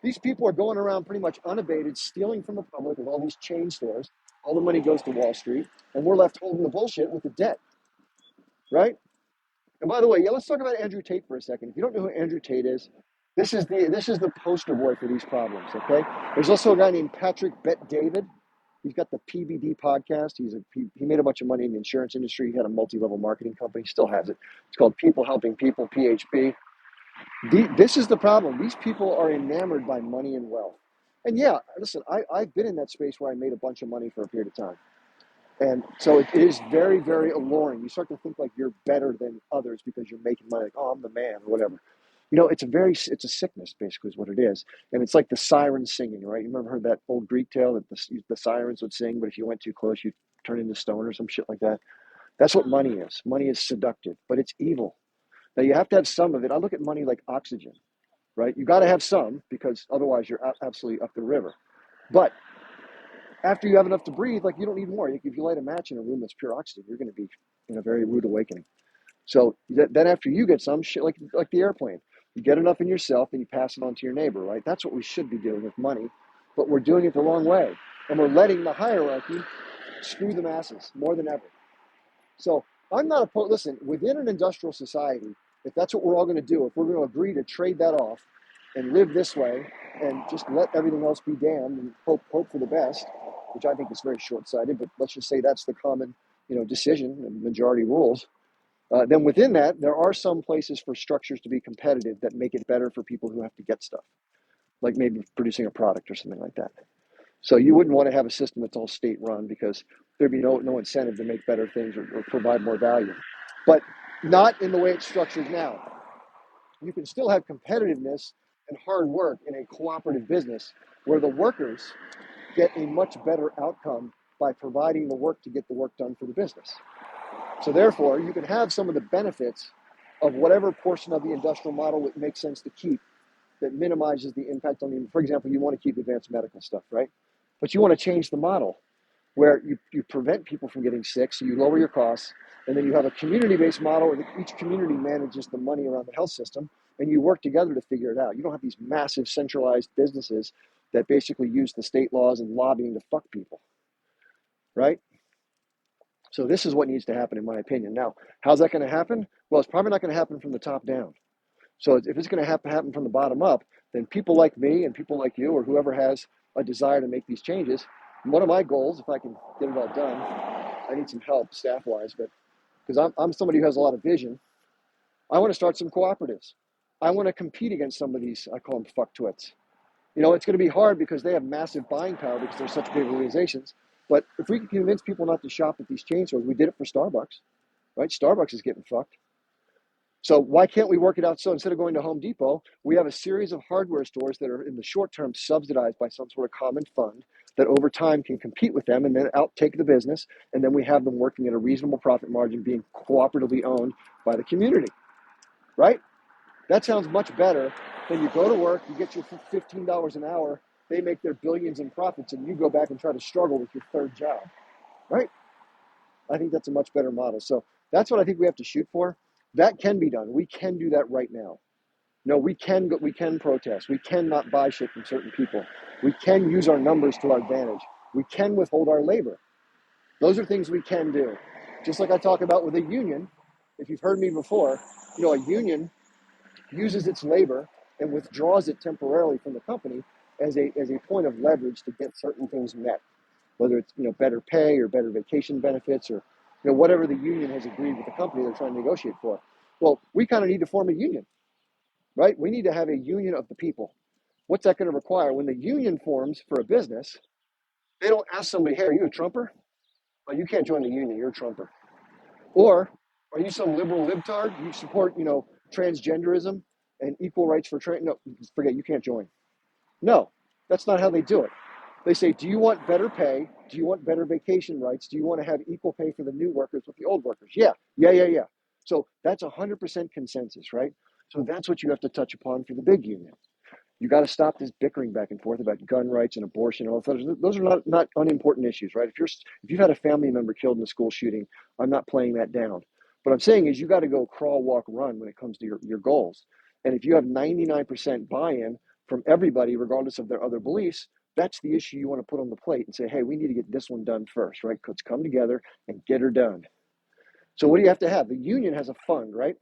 These people are going around pretty much unabated, stealing from the public with all these chain stores. All the money goes to Wall Street, and we're left holding the bullshit with the debt, right? And by the way, let's talk about Andrew Tate for a second. If you don't know who Andrew Tate is, this is the poster boy for these problems, okay? There's also a guy named Patrick Bet-David. He's got the PBD podcast. He made a bunch of money in the insurance industry. He had a multi-level marketing company. Still has it. It's called People Helping People, PHP. This is the problem. These people are enamored by money and wealth. And yeah, listen, I've been in that space where I made a bunch of money for a period of time. And so it is very, very alluring. You start to think like you're better than others because you're making money. Like, oh, I'm the man or whatever. It's a sickness, basically, is what it is. And it's like the sirens singing, right? You remember heard that old Greek tale that the sirens would sing, but if you went too close, you'd turn into stone or some shit like that. That's what money is. Money is seductive, but it's evil. Now, you have to have some of it. I look at money like oxygen, right? You got to have some because otherwise you're absolutely up the river. But after you have enough to breathe, like you don't need more. If you light a match in a room that's pure oxygen, you're going to be in a very rude awakening. So then after you get some shit, like the airplane, you get enough in yourself and you pass it on to your neighbor, right? That's what we should be doing with money, but we're doing it the wrong way. And we're letting the hierarchy screw the masses more than ever. So I'm not opposed. Listen, within an industrial society, if that's what we're all going to do, if we're going to agree to trade that off and live this way and just let everything else be damned and hope for the best, which I think is very short-sighted, but let's just say that's the common, decision and majority rules. Then within that, there are some places for structures to be competitive that make it better for people who have to get stuff, like maybe producing a product or something like that. So you wouldn't want to have a system that's all state-run because there'd be no incentive to make better things or provide more value. But not in the way it's structured now. You can still have competitiveness and hard work in a cooperative business where the workers get a much better outcome by providing the work to get the work done for the business. So therefore, you can have some of the benefits of whatever portion of the industrial model it makes sense to keep that minimizes the impact on the, for example, you want to keep advanced medical stuff, right? But you want to change the model where you prevent people from getting sick, so you lower your costs, and then you have a community-based model where each community manages the money around the health system, and you work together to figure it out. You don't have these massive centralized businesses that basically use the state laws and lobbying to fuck people, right? So this is what needs to happen, in my opinion. Now, how's that going to happen? Well, it's probably not going to happen from the top down. So if it's going to happen from the bottom up, then people like me and people like you or whoever has a desire to make these changes, one of my goals, if I can get it all done, I need some help staff-wise, but because I'm somebody who has a lot of vision, I want to start some cooperatives. I want to compete against some of these, I call them fucktwits. It's going to be hard because they have massive buying power because they're such big organizations. But if we can convince people not to shop at these chain stores, we did it for Starbucks, right? Starbucks is getting fucked. So why can't we work it out? So instead of going to Home Depot, we have a series of hardware stores that are in the short term subsidized by some sort of common fund that over time can compete with them and then outtake the business. And then we have them working at a reasonable profit margin being cooperatively owned by the community, right? That sounds much better than you go to work, you get your $15 an hour, they make their billions in profits and you go back and try to struggle with your third job, right? I think that's a much better model. So that's what I think we have to shoot for. That can be done. We can do that right now. No, we can protest. We can not buy shit from certain people. We can use our numbers to our advantage. We can withhold our labor. Those are things we can do. Just like I talk about with a union, if you've heard me before, a union uses its labor and withdraws it temporarily from the company as a point of leverage to get certain things met, whether it's better pay or better vacation benefits or whatever the union has agreed with the company they're trying to negotiate for. Well, we kind of need to form a union, right? We need to have a union of the people. What's that going to require? When the union forms for a business, they don't ask somebody, "Hey, are you a Trumper? Oh, you can't join the union. You're a Trumper." Or are you some liberal libtard? You support, transgenderism and equal rights for trans? No, forget. You can't join. No, that's not how they do it. They say, do you want better pay? Do you want better vacation rights? Do you want to have equal pay for the new workers with the old workers? Yeah, yeah, yeah, yeah. So that's 100% consensus, right? So that's what you have to touch upon for the big union. You got to stop this bickering back and forth about gun rights and abortion and all that. Those are not unimportant issues, right? If you've had a family member killed in a school shooting, I'm not playing that down. What I'm saying is you got to go crawl, walk, run when it comes to your goals. And if you have 99% buy-in from everybody, regardless of their other beliefs, that's the issue you want to put on the plate and say, hey, we need to get this one done first, right? Let's come together and get her done. So what do you have to have? The union has a fund, right?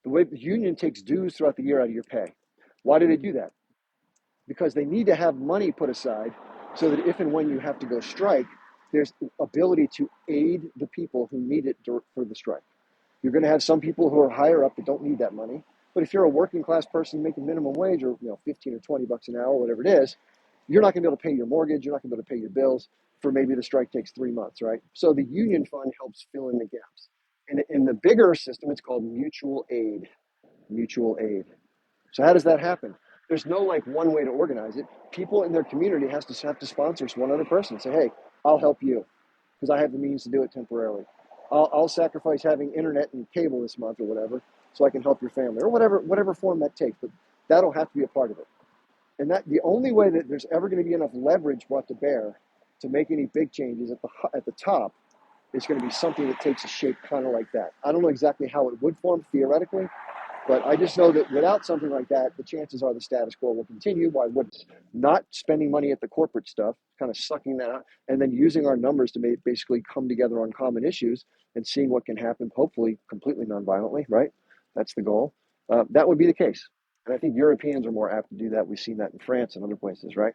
The way the union takes dues throughout the year out of your pay. Why do they do that? Because they need to have money put aside so that if and when you have to go strike, there's ability to aid the people who need it for the strike. You're going to have some people who are higher up that don't need that money. But if you're a working class person making minimum wage or 15 or 20 bucks an hour, whatever it is, you're not going to be able to pay your mortgage. You're not going to be able to pay your bills for maybe the strike takes 3 months, right? So the union fund helps fill in the gaps. And in the bigger system, it's called mutual aid. Mutual aid. So how does that happen? There's no one way to organize it. People in their community have to sponsor one other person. Say, hey, I'll help you because I have the means to do it temporarily. I'll sacrifice having internet and cable this month or whatever so I can help your family or whatever form that takes. But that'll have to be a part of it. And that the only way that there's ever going to be enough leverage brought to bear to make any big changes at the top is going to be something that takes a shape kind of like that. I don't know exactly how it would form theoretically, but I just know that without something like that, the chances are the status quo will continue. Why would not spending money at the corporate stuff, kind of sucking that out, and then using our numbers to basically come together on common issues and seeing what can happen, hopefully completely nonviolently, right? That's the goal. That would be the case. And I think Europeans are more apt to do that. We've seen that in France and other places, right?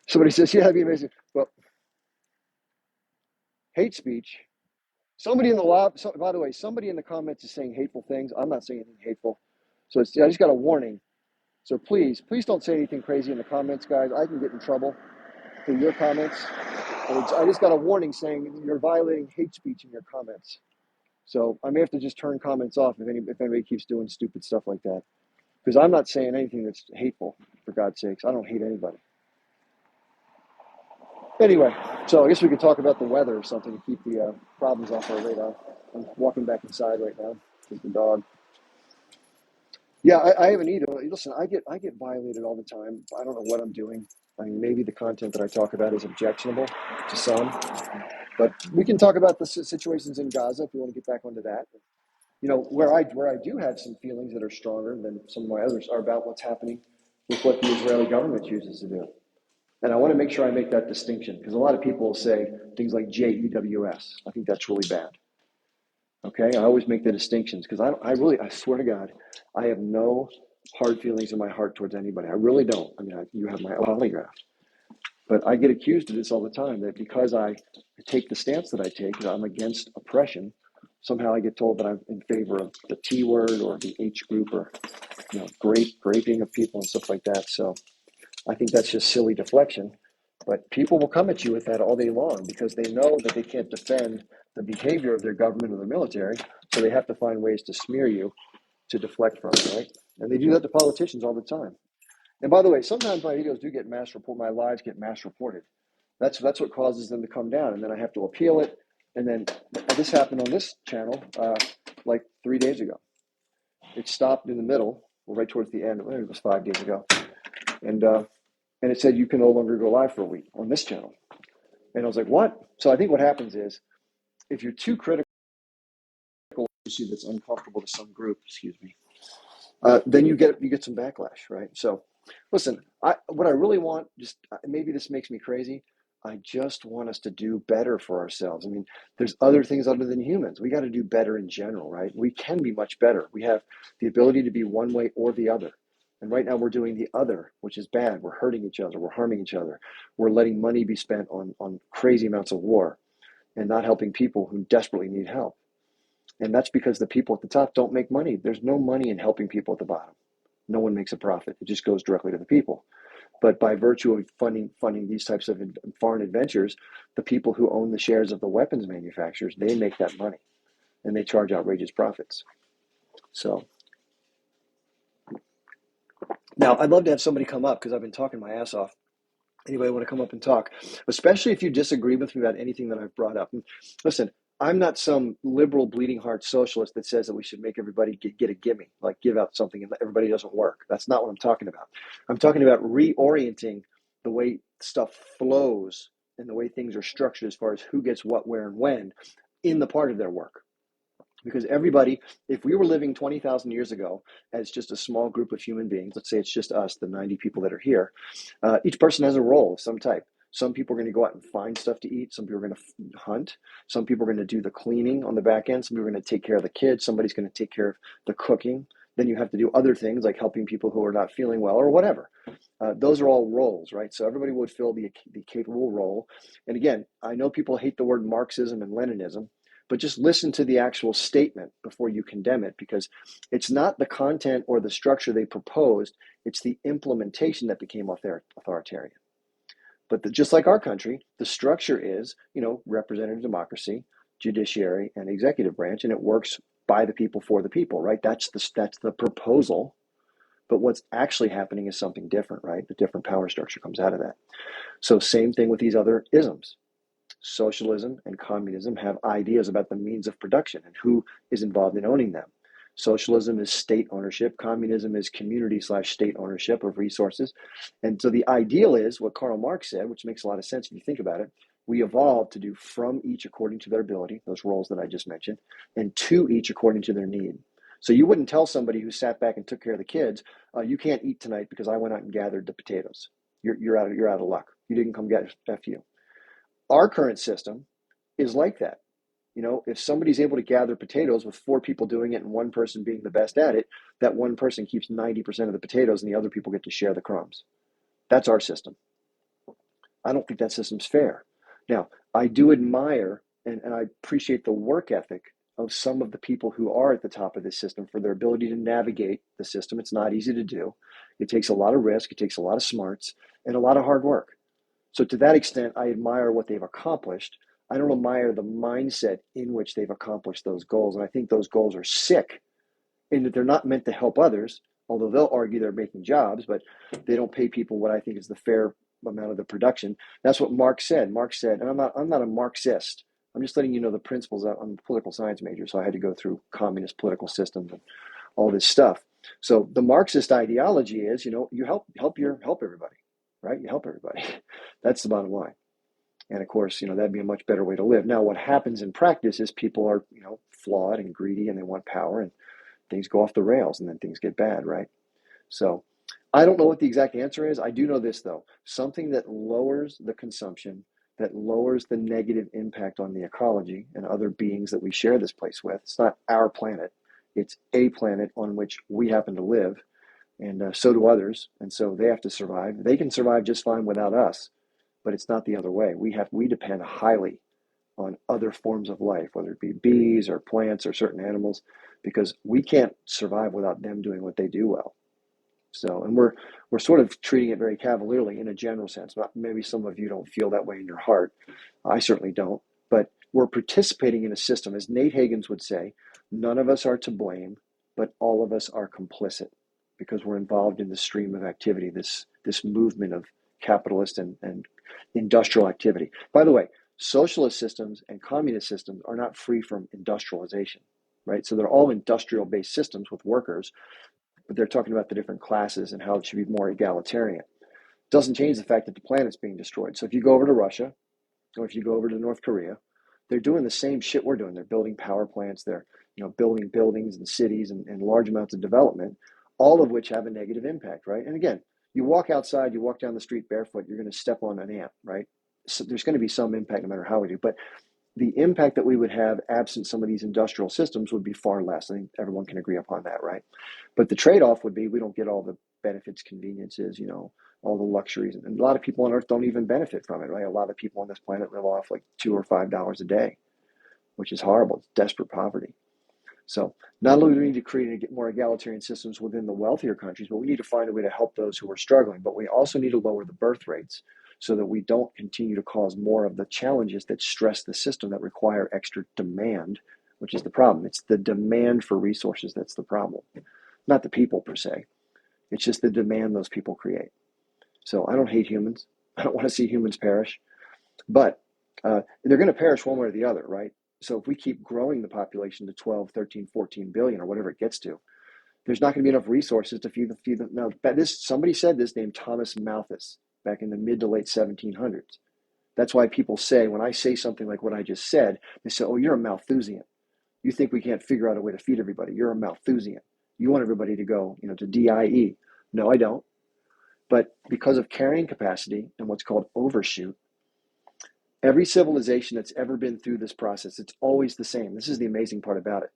Somebody says, yeah, that'd be amazing. Well, hate speech. Somebody in the by the way, somebody in the comments is saying hateful things. I'm not saying anything hateful. So I just got a warning. So please don't say anything crazy in the comments, guys. I can get in trouble for your comments. I just got a warning saying you're violating hate speech in your comments. So I may have to just turn comments off if anybody keeps doing stupid stuff like that. Because I'm not saying anything that's hateful, for God's sakes. I don't hate anybody. Anyway, so I guess we could talk about the weather or something to keep the problems off our radar. I'm walking back inside right now with the dog. Yeah, I haven't either. Listen, I get violated all the time. I don't know what I'm doing. I mean, maybe the content that I talk about is objectionable to some, but we can talk about the situations in Gaza if you want to get back onto that. Where I do have some feelings that are stronger than some of my others are about what's happening with what the Israeli government chooses to do. And I want to make sure I make that distinction because a lot of people will say things like JEWS. I think that's really bad. Okay, I always make the distinctions because I swear to God, I have no hard feelings in my heart towards anybody. I really don't. I mean, you have my polygraph, but I get accused of this all the time that because I take the stance that I take, that I'm against oppression, somehow I get told that I'm in favor of the T word or the H group or raping of people and stuff like that. So I think that's just silly deflection. But people will come at you with that all day long because they know that they can't defend the behavior of their government or their military. So they have to find ways to smear you to deflect from it, right? And they do that to politicians all the time. And by the way, sometimes my videos do get my lives get mass reported. That's what causes them to come down. And then I have to appeal it. And then this happened on this channel like 3 days ago. It stopped in the middle, right towards the end. It was 5 days ago. And And it said, you can no longer go live for a week on this channel. And I was like, what? So I think what happens is if you're too critical, issue that's uncomfortable to some group, excuse me, then you get some backlash, right? So, listen, what I really want, just maybe this makes me crazy. I just want us to do better for ourselves. I mean, there's other things other than humans. We got to do better in general, right? We can be much better. We have the ability to be one way or the other. And right now we're doing the other, which is bad. We're hurting each other. We're harming each other. We're letting money be spent on crazy amounts of war and not helping people who desperately need help. And that's because the people at the top don't make money. There's no money in helping people at the bottom. No one makes a profit. It just goes directly to the people. But by virtue of funding these types of foreign adventures, the people who own the shares of the weapons manufacturers, they make that money and they charge outrageous profits. So now I'd love to have somebody come up because I've been talking my ass off. Anybody want to come up and talk, especially if you disagree with me about anything that I've brought up? And listen, I'm not some liberal bleeding heart socialist that says that we should make everybody get a gimme, like give out something and everybody doesn't work. That's not what I'm talking about. I'm talking about reorienting the way stuff flows and the way things are structured as far as who gets what, where, and when in the part of their work. Because everybody, if we were living 20,000 years ago as just a small group of human beings, let's say it's just us, the 90 people that are here, each person has a role of some type. Some people are going to go out and find stuff to eat. Some people are going to hunt. Some people are going to do the cleaning on the back end. Some people are going to take care of the kids. Somebody's going to take care of the cooking. Then you have to do other things like helping people who are not feeling well or whatever. Those are all roles, right? So everybody would fill the capable role. And again, I know people hate the word Marxism and Leninism, but just listen to the actual statement before you condemn it, because it's not the content or the structure they proposed, it's the implementation that became authoritarian. But just like our country, the structure is, representative democracy, judiciary, and executive branch, and it works by the people for the people, right? That's the proposal. But what's actually happening is something different, right? The different power structure comes out of that. So same thing with these other isms. Socialism and communism have ideas about the means of production and who is involved in owning them. Socialism is state ownership. Communism is community/state ownership of resources. And so the ideal is what Karl Marx said, which makes a lot of sense if you think about it. We evolved to do from each according to their ability, those roles that I just mentioned, and to each according to their need. So you wouldn't tell somebody who sat back and took care of the kids, you can't eat tonight because I went out and gathered the potatoes. You're out of luck. You didn't come get F you. Our current system is like that. If somebody's able to gather potatoes with four people doing it and one person being the best at it, that one person keeps 90% of the potatoes and the other people get to share the crumbs. That's our system. I don't think that system's fair. Now, I do admire and I appreciate the work ethic of some of the people who are at the top of this system for their ability to navigate the system. It's not easy to do. It takes a lot of risk, it takes a lot of smarts, and a lot of hard work. So to that extent, I admire what they've accomplished. I don't admire the mindset in which they've accomplished those goals. And I think those goals are sick in that they're not meant to help others, although they'll argue they're making jobs, but they don't pay people what I think is the fair amount of the production. That's what Marx said. Marx said, and I'm not a Marxist. I'm just letting you know the principles. I'm a political science major, so I had to go through communist political systems and all this stuff. So the Marxist ideology is, you help everybody, right? You help everybody. That's the bottom line. And of course, that'd be a much better way to live. Now, what happens in practice is people are, flawed and greedy and they want power and things go off the rails and then things get bad, right? So I don't know what the exact answer is. I do know this, though. Something that lowers the consumption, that lowers the negative impact on the ecology and other beings that we share this place with. It's not our planet. It's a planet on which we happen to live. And so do others. And so they have to survive. They can survive just fine without us, but it's not the other way. We depend highly on other forms of life, whether it be bees or plants or certain animals, because we can't survive without them doing what they do well. So, and we're sort of treating it very cavalierly in a general sense. Maybe some of you don't feel that way in your heart. I certainly don't. But we're participating in a system, as Nate Higgins would say, none of us are to blame, but all of us are complicit because we're involved in the stream of activity, this movement of capitalist and industrial activity. By the way, socialist systems and communist systems are not free from industrialization, right? So they're all industrial-based systems with workers, but they're talking about the different classes and how it should be more egalitarian. Doesn't change the fact that the planet's being destroyed. So if you go over to Russia, or if you go over to North Korea, they're doing the same shit we're doing. They're building power plants. They're building buildings and cities and large amounts of development, all of which have a negative impact, right? And again, you walk outside, you walk down the street barefoot, you're going to step on an ant, right? So there's going to be some impact no matter how we do. But the impact that we would have absent some of these industrial systems would be far less. I think everyone can agree upon that, right? But the trade-off would be we don't get all the benefits, conveniences, all the luxuries. And a lot of people on Earth don't even benefit from it, right? A lot of people on this planet live off like $2 or $5 a day, which is horrible. It's desperate poverty. So not only do we need to create and get more egalitarian systems within the wealthier countries, but we need to find a way to help those who are struggling. But we also need to lower the birth rates so that we don't continue to cause more of the challenges that stress the system that require extra demand, which is the problem. It's the demand for resources that's the problem, not the people per se. It's just the demand those people create. So I don't hate humans. I don't want to see humans perish, but they're going to perish one way or the other, right? So if we keep growing the population to 12, 13, 14 billion or whatever it gets to, there's not going to be enough resources to feed them. Now, somebody said this named Thomas Malthus back in the mid to late 1700s. That's why people say, when I say something like what I just said, they say, oh, you're a Malthusian. You think we can't figure out a way to feed everybody. You're a Malthusian. You want everybody to go, to DIE. No, I don't. But because of carrying capacity and what's called overshoot, every civilization that's ever been through this process, it's always the same. This is the amazing part about it.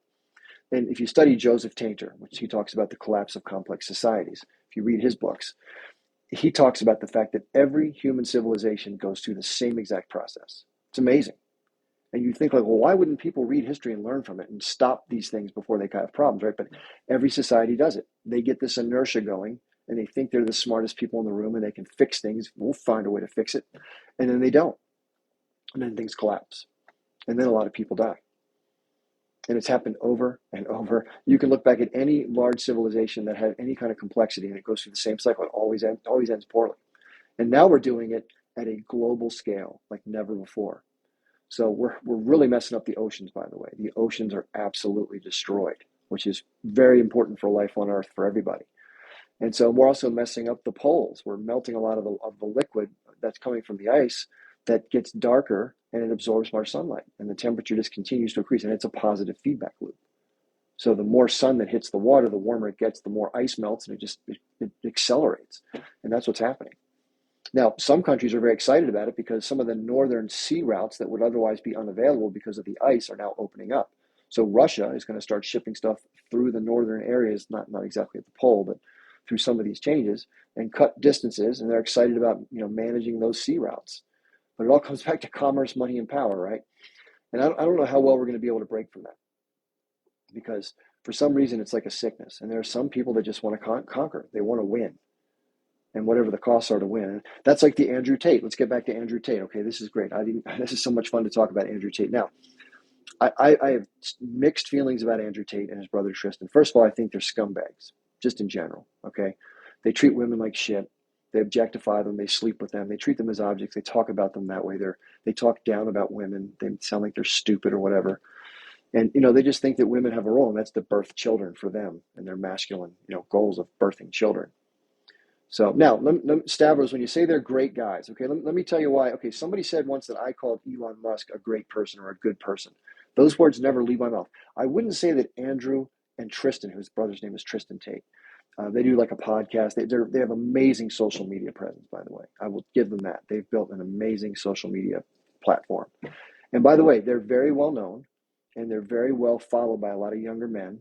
And if you study Joseph Tainter, which he talks about the collapse of complex societies, if you read his books, he talks about the fact that every human civilization goes through the same exact process. It's amazing. And you think like, well, why wouldn't people read history and learn from it and stop these things before they have problems, right? But every society does it. They get this inertia going and they think they're the smartest people in the room and they can fix things. We'll find a way to fix it. And then they don't. And then things collapse. And then a lot of people die. And it's happened over and over. You can look back at any large civilization that had any kind of complexity and it goes through the same cycle. It always ends poorly. And now we're doing it at a global scale like never before. So we're really messing up the oceans, by the way. The oceans are absolutely destroyed, which is very important for life on Earth for everybody. And so we're also messing up the poles. We're melting a lot of the liquid that's coming from the ice that gets darker and it absorbs more sunlight. And the temperature just continues to increase. And it's a positive feedback loop. So the more sun that hits the water, the warmer it gets, the more ice melts, and it accelerates. And that's what's happening. Now, some countries are very excited about it because some of the northern sea routes that would otherwise be unavailable because of the ice are now opening up. So Russia is going to start shipping stuff through the northern areas, not exactly at the pole, but through some of these changes and cut distances. And they're excited about managing those sea routes. But it all comes back to commerce, money, and power, right? And I don't know how well we're going to be able to break from that because for some reason it's like a sickness. And there are some people that just want to conquer. They want to win. And whatever the costs are to win. That's like the Andrew Tate. Let's get back to Andrew Tate. Okay, this is great. This is so much fun to talk about Andrew Tate. Now, I have mixed feelings about Andrew Tate and his brother Tristan. First of all, I think they're scumbags, just in general. Okay, they treat women like shit. They objectify them. They sleep with them. They treat them as objects. They talk about them that way. They talk down about women. They sound like they're stupid or whatever. And they just think that women have a role, and that's to birth children for them and their masculine goals of birthing children. So now, Stavros, when you say they're great guys, okay, let me tell you why. Okay, somebody said once that I called Elon Musk a great person or a good person. Those words never leave my mouth. I wouldn't say that Andrew and Tristan, whose brother's name is Tristan Tate, they do like a podcast. They have amazing social media presence, by the way. I will give them that. They've built an amazing social media platform. And by the way, they're very well known and they're very well followed by a lot of younger men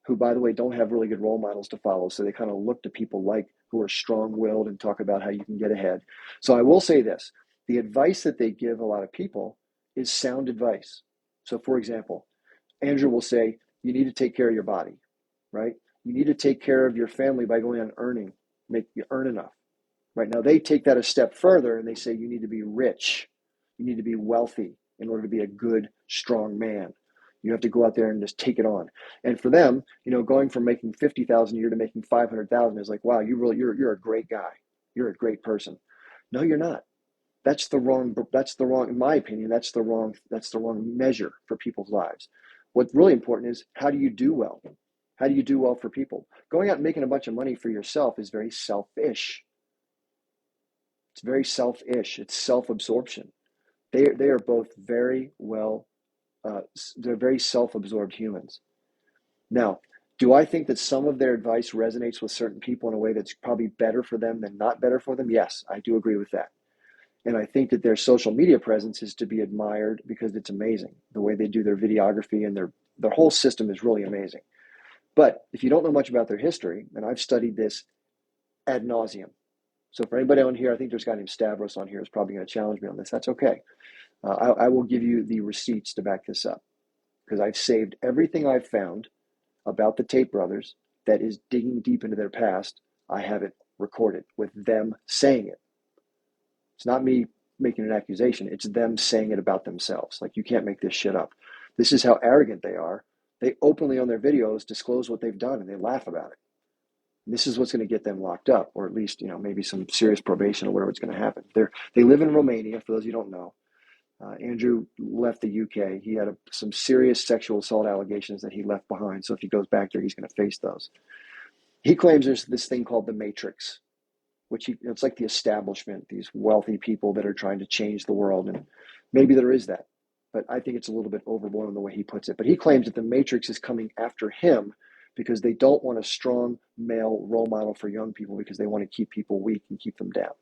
who, by the way, don't have really good role models to follow. So they kind of look to people like who are strong-willed and talk about how you can get ahead. So I will say this. The advice that they give a lot of people is sound advice. So for example, Andrew will say, you need to take care of your body, right? You need to take care of your family by going on earning, make you earn enough, right? Now they take that a step further and they say you need to be rich. You need to be wealthy in order to be a good, strong man. You have to go out there and just take it on. And for them, going from making $50,000 a year to making $500,000 is like, wow, you're a great guy. You're a great person. No, you're not. That's the wrong, in my opinion, that's the wrong measure for people's lives. What's really important is how do you do well? How do you do well for people? Going out and making a bunch of money for yourself is very selfish. It's very selfish. It's self-absorption. They are both very well. They're very self-absorbed humans. Now, do I think that some of their advice resonates with certain people in a way that's probably better for them than not better for them? Yes, I do agree with that. And I think that their social media presence is to be admired because it's amazing. The way they do their videography and their whole system is really amazing. But if you don't know much about their history, and I've studied this ad nauseum. So for anybody on here, I think there's a guy named Stavros on here who's probably going to challenge me on this. That's okay. I will give you the receipts to back this up because I've saved everything I've found about the Tate brothers that is digging deep into their past. I have it recorded with them saying it. It's not me making an accusation. It's them saying it about themselves. Like, you can't make this shit up. This is how arrogant they are. They openly on their videos disclose what they've done and they laugh about it. And this is what's going to get them locked up, or at least, maybe some serious probation or whatever's going to happen. They live in Romania, for those you don't know. Andrew left the UK. He had some serious sexual assault allegations that he left behind. So if he goes back there, he's going to face those. He claims there's this thing called the Matrix, it's like the establishment, these wealthy people that are trying to change the world. And maybe there is that, but I think it's a little bit overblown the way he puts it. But he claims that the Matrix is coming after him because they don't want a strong male role model for young people because they want to keep people weak and keep them down.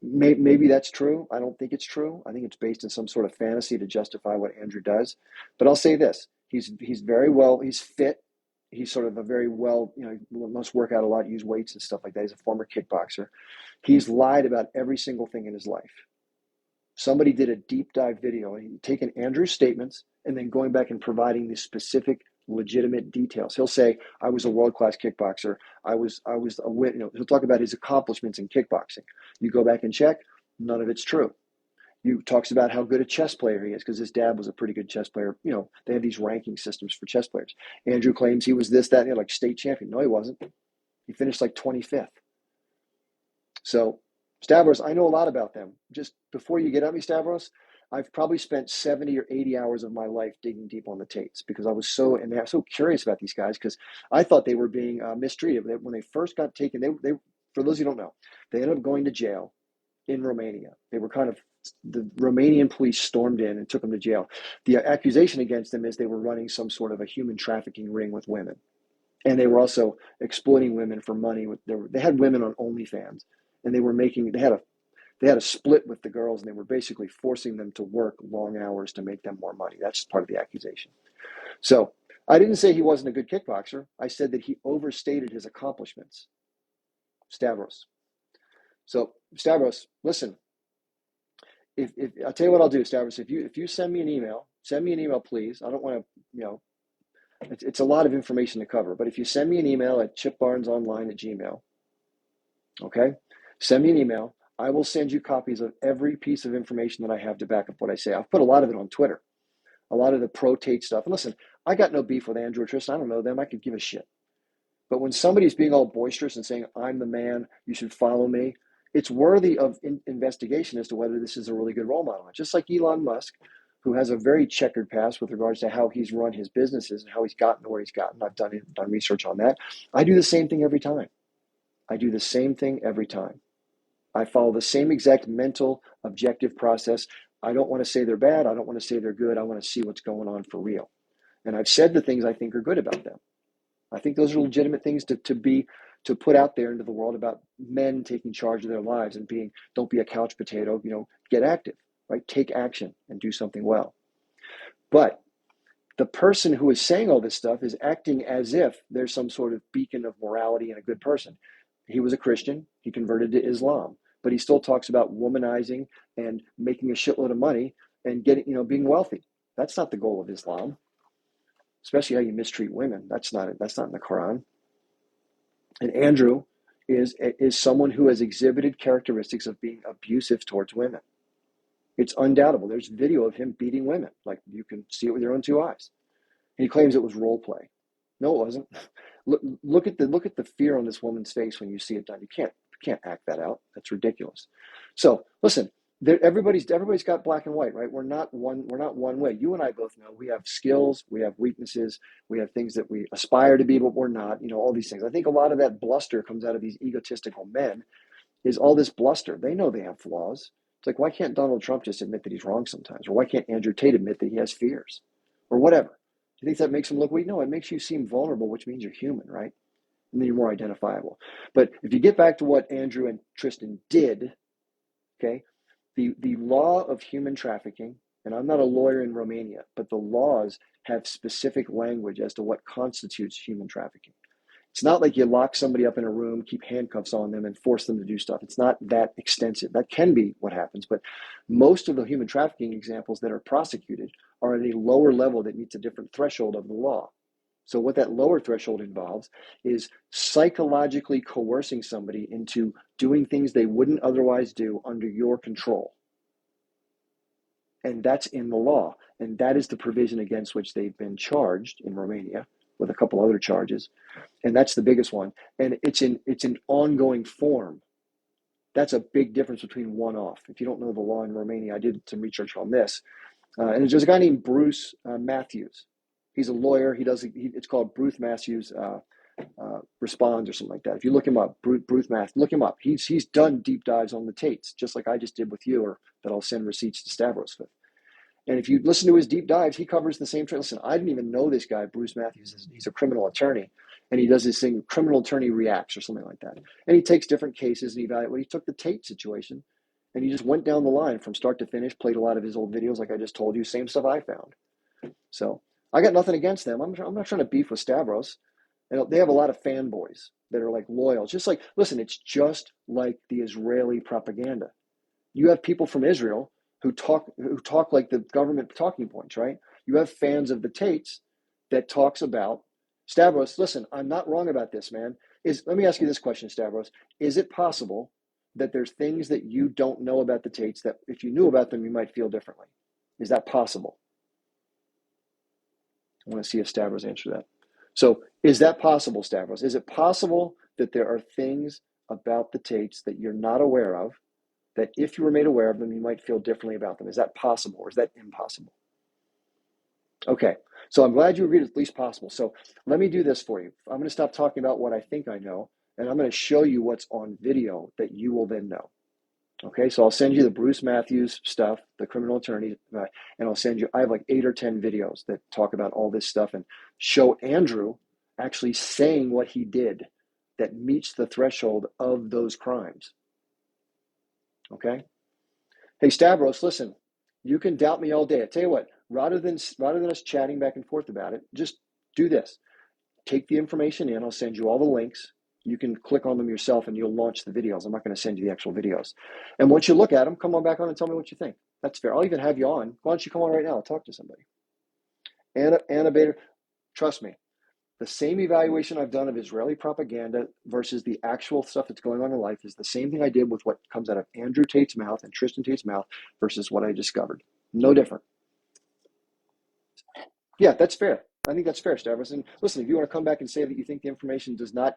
Maybe that's true. I don't think it's true. I think it's based in some sort of fantasy to justify what Andrew does. But I'll say this: he's very well. He's fit. He's sort of a very well. Must work out a lot, use weights and stuff like that. He's a former kickboxer. He's lied about every single thing in his life. Somebody did a deep dive video and taken Andrew's statements and then going back and providing the specific, legitimate details. He'll say, "I was a world-class kickboxer. I was a win." He'll talk about his accomplishments in kickboxing. You go back and check, none of it's true. He talks about how good a chess player he is because his dad was a pretty good chess player. They have these ranking systems for chess players. Andrew claims he was this, that, and like state champion. No, he wasn't. He finished like 25th. So Stavros, I know a lot about them. Just before you get at me, Stavros, I've probably spent 70 or 80 hours of my life digging deep on the Tates because I was so curious about these guys because I thought they were being mistreated. When they first got taken, they for those who don't know, they ended up going to jail in Romania. They were the Romanian police stormed in and took them to jail. The accusation against them is they were running some sort of a human trafficking ring with women. And they were also exploiting women for money. They had women on OnlyFans, and they had a split with the girls, and they were basically forcing them to work long hours to make them more money. That's part of the accusation. So I didn't say he wasn't a good kickboxer. I said that he overstated his accomplishments. Stavros. So Stavros, listen. If I'll tell you what I'll do, Stavros. If you send me an email, please. I don't want to, it's a lot of information to cover. But if you send me an email at chipbarnesonline@gmail.com, okay, send me an email. I will send you copies of every piece of information that I have to back up what I say. I've put a lot of it on Twitter, a lot of the pro-Tate stuff. And listen, I got no beef with Andrew or Tristan. I don't know them. I could give a shit. But when somebody's being all boisterous and saying, "I'm the man, you should follow me," it's worthy of investigation as to whether this is a really good role model. Just like Elon Musk, who has a very checkered past with regards to how he's run his businesses and how he's gotten to where he's gotten. I've done research on that. I do the same thing every time. I follow the same exact mental, objective process. I don't want to say they're bad. I don't want to say they're good. I want to see what's going on for real. And I've said the things I think are good about them. I think those are legitimate things to put out there into the world about men taking charge of their lives and don't be a couch potato, get active, right? Take action and do something well. But the person who is saying all this stuff is acting as if there's some sort of beacon of morality and a good person. He was a Christian. He converted to Islam, but he still talks about womanizing and making a shitload of money and being wealthy. That's not the goal of Islam. Especially how you mistreat women. That's not in the Quran. And Andrew is someone who has exhibited characteristics of being abusive towards women. It's undoubtable. There's video of him beating women. Like, you can see it with your own two eyes. And he claims it was role play. No, it wasn't. Look at the fear on this woman's face when you see it done. You can't act that out. That's ridiculous. So listen, everybody's got black and white, right? We're not one way. You and I both know we have skills, we have weaknesses, we have things that we aspire to be, but we're not. All these things. I think a lot of that bluster comes out of these egotistical men is all this bluster. They know they have flaws. It's like, why can't Donald Trump just admit that he's wrong sometimes? Or why can't Andrew Tate admit that he has fears? Or whatever. Do you think that makes him look weak? No, it makes you seem vulnerable, which means you're human, right? And then you're more identifiable. But if you get back to what Andrew and Tristan did, okay, the law of human trafficking, and I'm not a lawyer in Romania, but the laws have specific language as to what constitutes human trafficking. It's not like you lock somebody up in a room, keep handcuffs on them, and force them to do stuff. It's not that extensive. That can be what happens, but most of the human trafficking examples that are prosecuted are at a lower level that meets a different threshold of the law. So what that lower threshold involves is psychologically coercing somebody into doing things they wouldn't otherwise do under your control. And that's in the law. And that is the provision against which they've been charged in Romania with a couple other charges. And that's the biggest one. And it's an ongoing form. That's a big difference between one-off. If you don't know the law in Romania, I did some research on this. And there's a guy named Bruce Matthews. He's a lawyer. It's called Bruce Matthews Responds or something like that. If you look him up, Bruce Matthews, look him up. He's done deep dives on the Tates, just like I just did with you, or that I'll send receipts to Stavros with. And if you listen to his deep dives, he covers the same trend. Listen, I didn't even know this guy, Bruce Matthews. He's a criminal attorney, and he does this thing, Criminal Attorney Reacts or something like that. And he takes different cases and evaluates. Well, he took the Tate situation, and he just went down the line from start to finish, played a lot of his old videos, like I just told you, same stuff I found. So I got nothing against them. I'm not trying to beef with Stavros. And they have a lot of fanboys that are like loyal. Just like, listen, it's just like the Israeli propaganda. You have people from Israel who talk like the government talking points, right? You have fans of the Tates that talks about Stavros. Listen, I'm not wrong about this, man. Let me ask you this question, Stavros. Is it possible that there's things that you don't know about the Tates that if you knew about them, you might feel differently? Is that possible? I want to see if Stavros answer that. So is that possible, Stavros? Is it possible that there are things about the Tates that you're not aware of, that if you were made aware of them, you might feel differently about them? Is that possible, or is that impossible? Okay, so I'm glad you agreed it's at least possible. So let me do this for you. I'm going to stop talking about what I think I know, and I'm going to show you what's on video that you will then know. Okay, so I'll send you the Bruce Matthews stuff, the criminal attorney, and I'll send you, I have like 8 or 10 videos that talk about all this stuff and show Andrew actually saying what he did that meets the threshold of those crimes. Okay? Hey, Stavros, listen, you can doubt me all day. I tell you what, rather than us chatting back and forth about it, just do this. Take the information in. I'll send you all the links. You can click on them yourself and you'll launch the videos. I'm not going to send you the actual videos. And once you look at them, come on back on and tell me what you think. That's fair. I'll even have you on. Why don't you come on right now and talk to somebody? Anna Bader, trust me, the same evaluation I've done of Israeli propaganda versus the actual stuff that's going on in life is the same thing I did with what comes out of Andrew Tate's mouth and Tristan Tate's mouth versus what I discovered. No different. Yeah, that's fair. I think that's fair, Stavros. And listen, if you want to come back and say that you think the information does not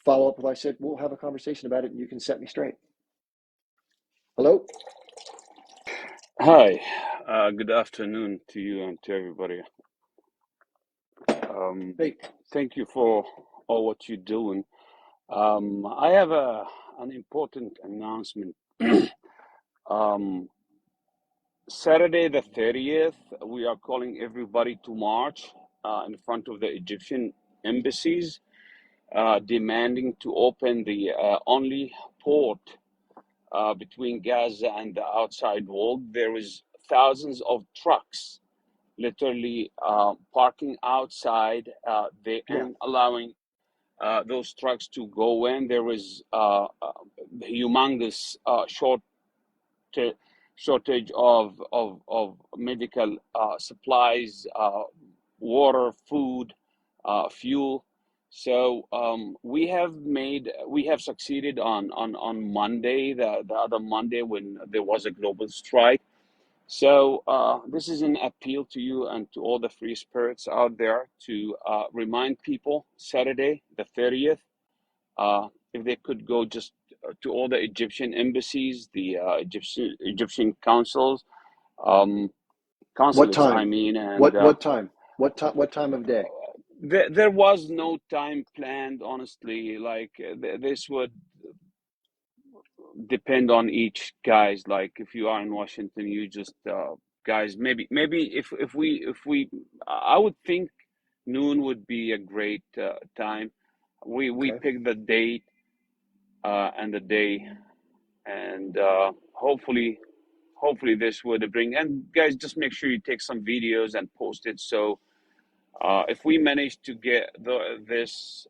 follow up with what I said, we'll have a conversation about it and you can set me straight. Hello? Hi, good afternoon to you and to everybody. Hey. Thank you for all what you're doing. I have an important announcement. Saturday the 30th, we are calling everybody to march in front of the Egyptian embassies, demanding to open the only port between Gaza and the outside world. There is thousands of trucks literally parking outside and allowing those trucks to go in. There is humongous shortage of medical supplies, water, food, fuel. So we have succeeded on Monday, the other Monday when there was a global strike. So this is an appeal to you and to all the free spirits out there to remind people Saturday, the 30th, if they could go just to all the Egyptian embassies, the Egyptian councils, What consulates, I time? mean, and What time? What time of day? there was no time planned, honestly. Like this would depend on each guys. Like if you are in Washington, you just guys, maybe if we I would think noon would be a great time. We Okay. pick the date and the day, and hopefully this would bring. And guys, just make sure you take some videos and post it. So if we manage to get this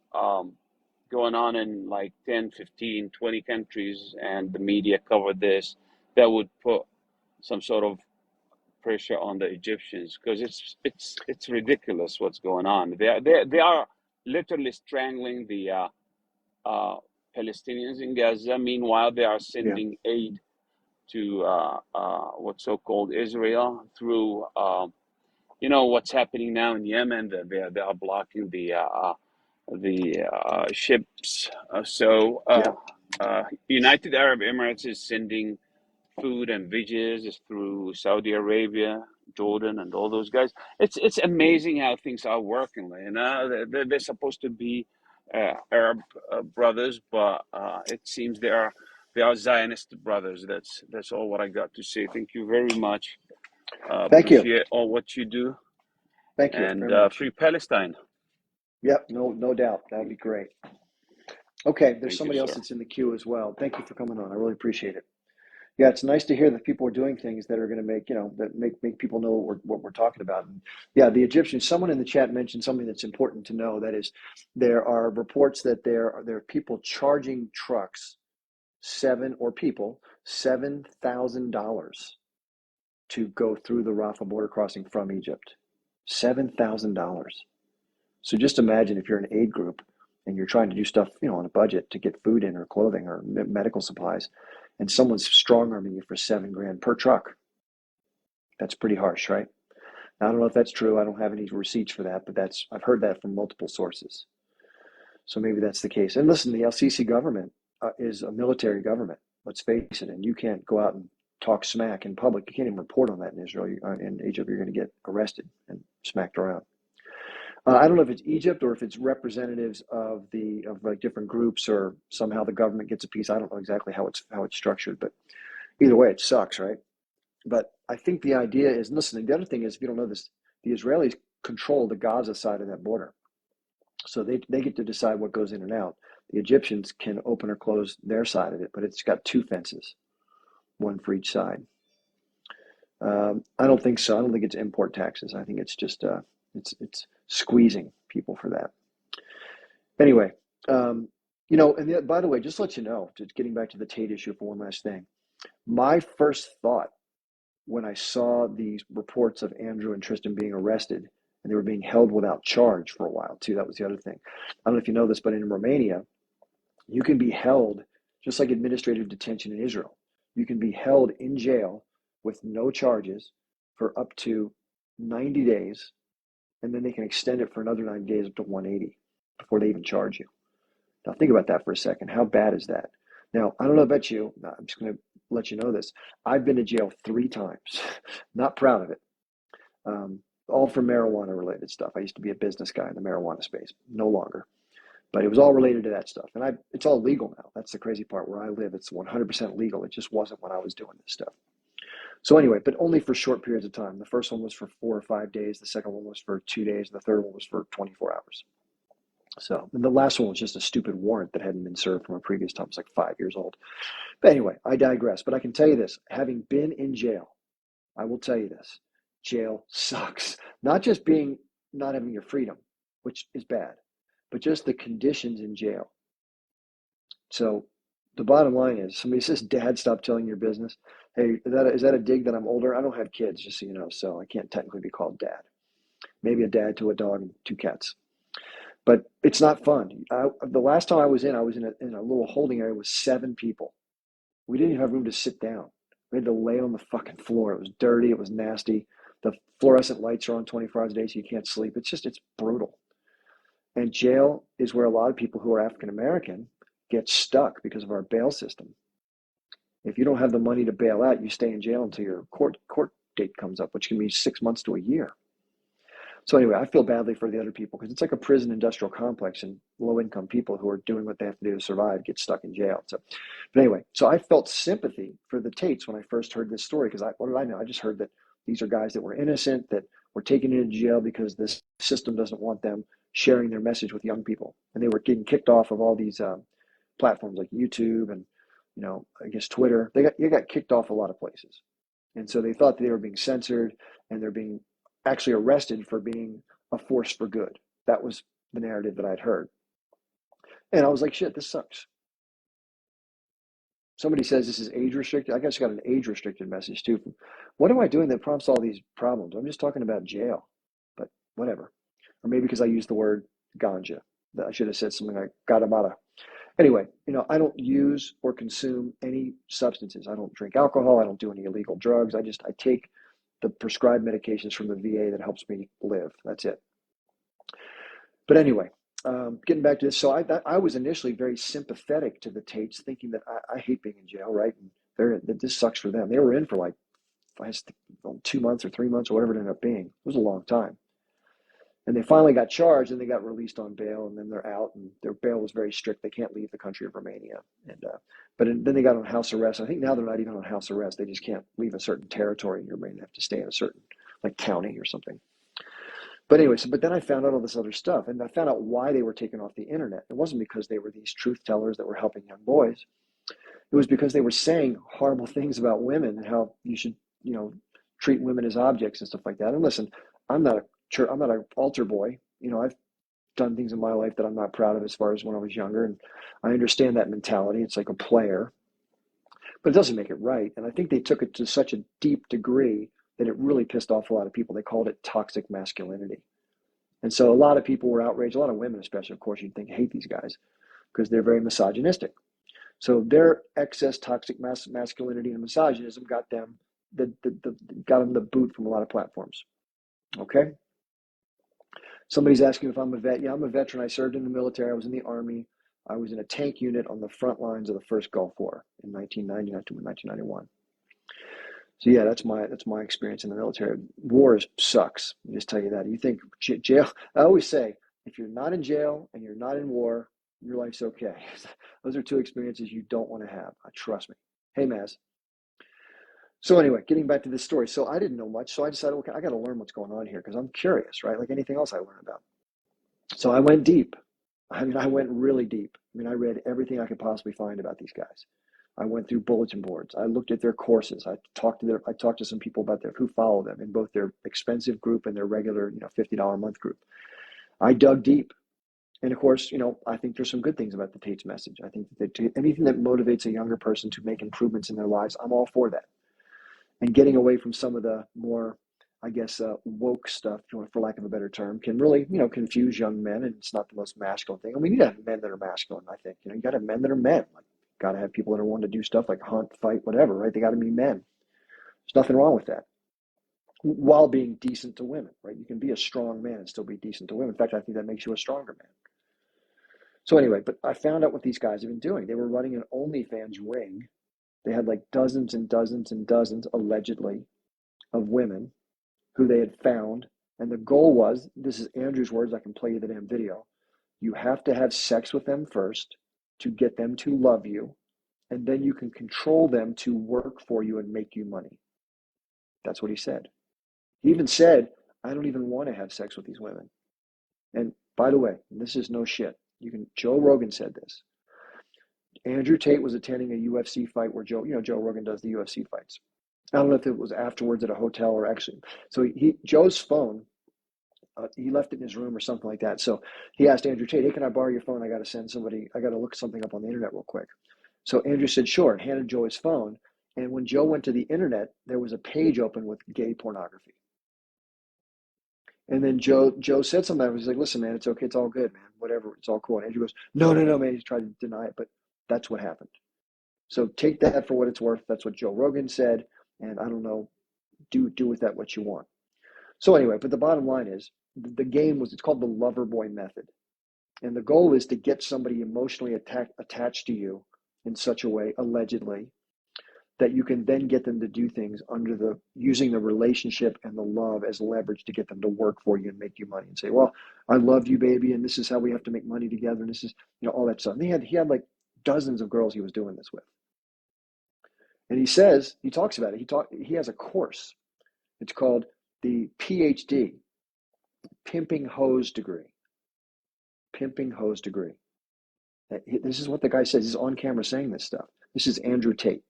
going on in like 10, 15, 20 countries, and the media cover this, that would put some sort of pressure on the Egyptians, because it's ridiculous what's going on. They are literally strangling the uh, Palestinians in Gaza. Meanwhile, they are Yeah. sending aid to what's so-called Israel through what's happening now in Yemen. That they are blocking the ships. Yeah. United Arab Emirates is sending food and veggies through Saudi Arabia, Jordan, and all those guys. It's amazing how things are working. They're supposed to be Arab brothers, but it seems they are Zionist brothers. That's all what I got to say. Thank you very much. Thank you. Appreciate all what you do, Thank you and very much. free Palestine. Yep. No doubt. That would be great. Okay. There's Thank you, somebody else sir. that's in the queue as well. Thank you for coming on. I really appreciate it. Yeah, it's nice to hear that people are doing things that are going to make, that make people know what we're talking about. And yeah, the Egyptians, someone in the chat mentioned something that's important to know. That is, there are reports that there are people charging trucks $7,000 to go through the Rafah border crossing from Egypt. $7,000. So just imagine if you're an aid group and you're trying to do stuff, on a budget to get food in or clothing or medical supplies, and someone's strong arming you for $7,000 per truck. That's pretty harsh, right? Now, I don't know if that's true. I don't have any receipts for that, but I've heard that from multiple sources. So maybe that's the case. And listen, the El-Sisi government is a military government. Let's face it. And you can't go out and talk smack in public. You can't even report on that in Israel. In Egypt, you're going to get arrested and smacked around. I don't know if it's Egypt or if it's representatives of like different groups, or somehow the government gets a piece. I don't know exactly how it's structured, but either way, it sucks, right? But I think the idea is, listen, the other thing is, if you don't know this, the Israelis control the Gaza side of that border. So they get to decide what goes in and out. The Egyptians can open or close their side of it, but it's got two fences, one for each side. I don't think so. I don't think it's import taxes. I think it's just it's squeezing people for that. Anyway, and by the way, just to let you know, just getting back to the Tate issue for one last thing. My first thought when I saw these reports of Andrew and Tristan being arrested, and they were being held without charge for a while too. That was the other thing. I don't know if you know this, but in Romania, you can be held just like administrative detention in Israel. You can be held in jail with no charges for up to 90 days, and then they can extend it for another 90 days up to 180 before they even charge you. Now think about that for a second. How bad is that? Now, I don't know about you. I'm just going to let you know this. I've been to jail 3 times. Not proud of it. All for marijuana related stuff. I used to be a business guy in the marijuana space. No longer. But it was all related to that stuff. And it's all legal now. That's the crazy part. Where I live, it's 100% legal. It just wasn't when I was doing this stuff. So anyway, but only for short periods of time. The first one was for 4 or 5 days. The second one was for 2 days. The third one was for 24 hours. So, and the last one was just a stupid warrant that hadn't been served from a previous time. It was like 5 years old. But anyway, I digress. But I can tell you this, having been in jail, I will tell you this, jail sucks. Not just not having your freedom, which is bad, but just the conditions in jail. So the bottom line is, somebody says, Dad, stop telling your business. Hey, is that a dig that I'm older? I don't have kids, just so you know, so I can't technically be called dad. Maybe a dad to a dog and 2 cats. But it's not fun. The last time I was in a little holding area with 7 people. We didn't even have room to sit down. We had to lay on the fucking floor. It was dirty. It was nasty. The fluorescent lights are on 24 hours a day, so you can't sleep. It's brutal. And jail is where a lot of people who are African American get stuck because of our bail system. If you don't have the money to bail out, you stay in jail until your court date comes up, which can be 6 months to a year. So anyway, I feel badly for the other people because it's like a prison industrial complex, and low income people who are doing what they have to do to survive get stuck in jail. So, but anyway, so I felt sympathy for the Tates when I first heard this story because what did I know? I just heard that these are guys that were innocent, that were taken into jail because this system doesn't want them sharing their message with young people, and they were getting kicked off of all these platforms like YouTube and I guess Twitter. They got kicked off a lot of places, and so they thought that they were being censored, and they're being actually arrested for being a force for good. That was the narrative that I'd heard. And I was like, shit, this sucks. Somebody says this is age restricted. I guess I got an age restricted message too. What am I doing that prompts all these problems? I'm just talking about jail, but whatever. Or maybe because I used the word ganja. I should have said something like gadamata. Anyway, I don't use or consume any substances. I don't drink alcohol. I don't do any illegal drugs. I take the prescribed medications from the VA that helps me live. That's it. But anyway, getting back to this, so I was initially very sympathetic to the Tates, thinking that I hate being in jail, right? And that this sucks for them. They were in for like 2 months or 3 months or whatever it ended up being. It was a long time. And they finally got charged, and they got released on bail, and then they're out, and their bail was very strict. They can't leave the country of Romania. Then they got on house arrest. I think now they're not even on house arrest. They just can't leave a certain territory in Romania. They have to stay in a certain county or something. But anyway, but then I found out all this other stuff, and I found out why they were taken off the internet. It wasn't because they were these truth tellers that were helping young boys. It was because they were saying horrible things about women and how you should, treat women as objects and stuff like that. And listen, I'm not an altar boy. I've done things in my life that I'm not proud of as far as when I was younger, and I understand that mentality. It's like a player, but it doesn't make it right. And I think they took it to such a deep degree that it really pissed off a lot of people. They called it toxic masculinity. And so a lot of people were outraged, a lot of women especially, of course, you'd think, hate these guys because they're very misogynistic. So their excess toxic masculinity and misogynism got them the boot from a lot of platforms. Okay? Somebody's asking if I'm a vet. Yeah, I'm a veteran. I served in the military. I was in the Army. I was in a tank unit on the front lines of the first Gulf War in 1999 to 1991. So yeah, that's my experience in the military. War sucks. I'll just tell you that. You think jail? I always say, if you're not in jail and you're not in war, your life's okay. Those are two experiences you don't want to have. Trust me. Hey, Maz. So anyway, getting back to this story. So I didn't know much. So I decided, okay, I got to learn what's going on here because I'm curious, right? Like anything else I learn about. So I went deep. I went really deep. I read everything I could possibly find about these guys. I went through bulletin boards. I looked at their courses. I talked to some people about who follow them in both their expensive group and their regular, $50 a month group. I dug deep. And of course, I think there's some good things about the Tate's message. I think that anything that motivates a younger person to make improvements in their lives, I'm all for that. And getting away from some of the more, I guess, woke stuff, for lack of a better term, can really, confuse young men. And it's not the most masculine thing. And we need to have men that are masculine, I think. You got to have men that are men. Got to have people that are willing to do stuff like hunt, fight, whatever, right? They got to be men. There's nothing wrong with that. While being decent to women, right? You can be a strong man and still be decent to women. In fact, I think that makes you a stronger man. So anyway, but I found out what these guys have been doing. They were running an OnlyFans ring. They had like dozens and dozens and dozens, allegedly, of women who they had found. And the goal was, this is Andrew's words, I can play you the damn video. You have to have sex with them first to get them to love you, and then you can control them to work for you and make you money. That's what he said. He even said, I don't even want to have sex with these women. And by the way, this is no shit. Joe Rogan said this. Andrew Tate was attending a UFC fight where Joe Rogan does the UFC fights. I don't know if it was afterwards at a hotel or actually. So Joe's phone, he left it in his room or something like that. So he asked Andrew Tate, hey, can I borrow your phone? I got to look something up on the internet real quick. So Andrew said, sure, and handed Joe his phone. And when Joe went to the internet, there was a page open with gay pornography. And then Joe said something. He's like, listen, man, it's okay. It's all good, man. Whatever. It's all cool. And Andrew goes, no, man. He tried to deny it, but that's what happened. So take that for what it's worth. That's what Joe Rogan said. And I don't know, do with that what you want. So anyway, but the bottom line is the game it's called the lover boy method. And the goal is to get somebody emotionally attached to you in such a way, allegedly, that you can then get them to do things using the relationship and the love as leverage to get them to work for you and make you money and say, well, I love you, baby, and this is how we have to make money together, and this is, all that stuff. And he had like dozens of girls he was doing this with. And he talks about it. He has a course. It's called the PhD, Pimping Hose Degree. Pimping Hose Degree. This is what the guy says. He's on camera saying this stuff. This is Andrew Tate.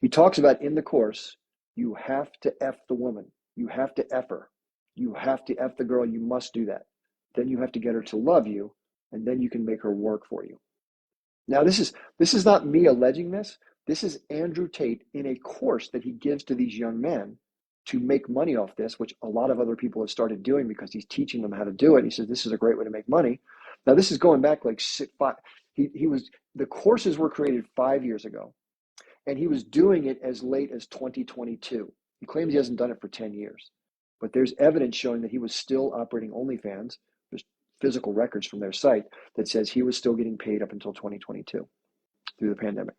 He talks about in the course, you have to F the woman. You have to F her. You have to F the girl. You must do that. Then you have to get her to love you, and then you can make her work for you. Now, this is not me alleging this. This is Andrew Tate in a course that he gives to these young men to make money off this, which a lot of other people have started doing because he's teaching them how to do it. He says, this is a great way to make money. Now, this is going back like the courses were created 5 years ago, and he was doing it as late as 2022. He claims he hasn't done it for 10 years, but there's evidence showing that he was still operating OnlyFans. There's physical records from their site that says he was still getting paid up until 2022 through the pandemic.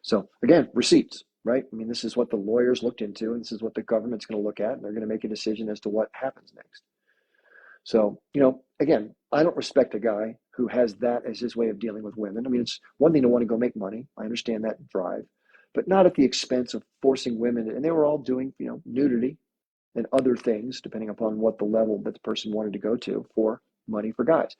So again, receipts, right? I mean, this is what the lawyers looked into, and this is what the government's going to look at, and they're going to make a decision as to what happens next. So, again, I don't respect a guy who has that as his way of dealing with women. I mean, it's one thing to want to go make money. I understand that drive, but not at the expense of forcing women. And they were all doing, nudity and other things, depending upon what the level that the person wanted to go to for money for guys.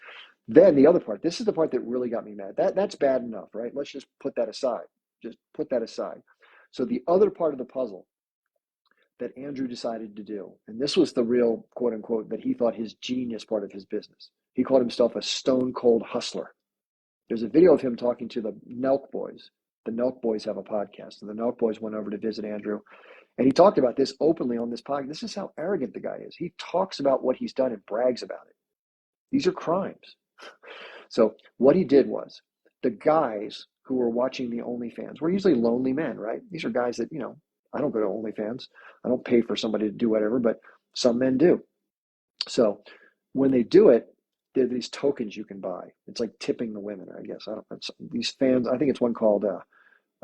Then the other part, this is the part that really got me mad. That's bad enough, right? Let's just put that aside. Just put that aside. So the other part of the puzzle that Andrew decided to do, and this was the real, quote unquote, that he thought his genius part of his business. He called himself a stone cold hustler. There's a video of him talking to the Nelk Boys. The Nelk Boys have a podcast, and the Nelk Boys went over to visit Andrew, and he talked about this openly on this podcast. This is how arrogant the guy is. He talks about what he's done and brags about it. These are crimes. So what he did was, the guys who were watching the OnlyFans were usually lonely men, right? These are guys that, I don't go to OnlyFans. I don't pay for somebody to do whatever, but some men do. So when they do it, there are these tokens you can buy. It's like tipping the women, I guess. These fans, I think it's one called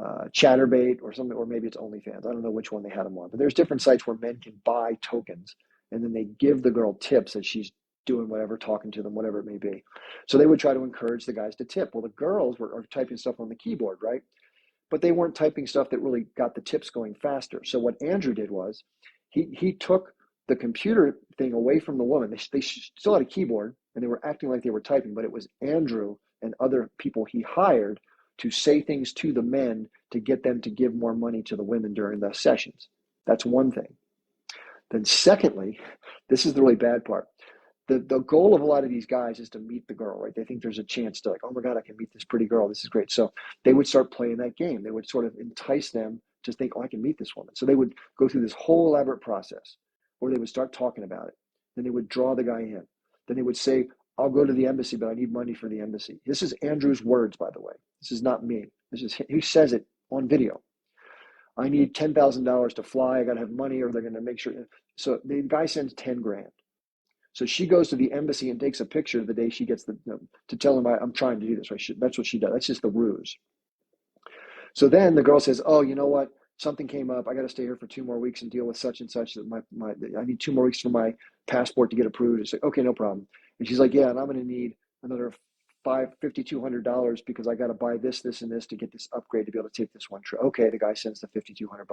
Chatterbait or something, or maybe it's OnlyFans. I don't know which one they had them on, but there's different sites where men can buy tokens, and then they give the girl tips as she's doing whatever, talking to them, whatever it may be. So they would try to encourage the guys to tip. Well, the girls are typing stuff on the keyboard, right? But they weren't typing stuff that really got the tips going faster. So what Andrew did was he took the computer thing away from the woman. They still had a keyboard, and they were acting like they were typing, but it was Andrew and other people he hired to say things to the men to get them to give more money to the women during the sessions. That's one thing. Then secondly, this is the really bad part. The goal of a lot of these guys is to meet the girl, right? They think there's a chance to, like, oh my God, I can meet this pretty girl. This is great. So they would start playing that game. They would sort of entice them to think, oh, I can meet this woman. So they would go through this whole elaborate process, or they would start talking about it. Then they would draw the guy in. Then they would say, I'll go to the embassy, but I need money for the embassy. This is Andrew's words, by the way. This is not me. He says it on video. I need $10,000 to fly. I got to have money, or they're going to make sure. So the guy sends 10 grand. So she goes to the embassy and takes a picture the day she gets to tell him, I'm trying to do this, right? That's what she does. That's just the ruse. So then the girl says, oh, you know what? Something came up. I got to stay here for 2 more weeks and deal with such and such. I need 2 more weeks for my passport to get approved. It's like, okay, no problem. And she's like, yeah, and I'm going to need another $5,200 because I got to buy this, and this to get this upgrade to be able to take this one trip. Okay, the guy sends the $5,200.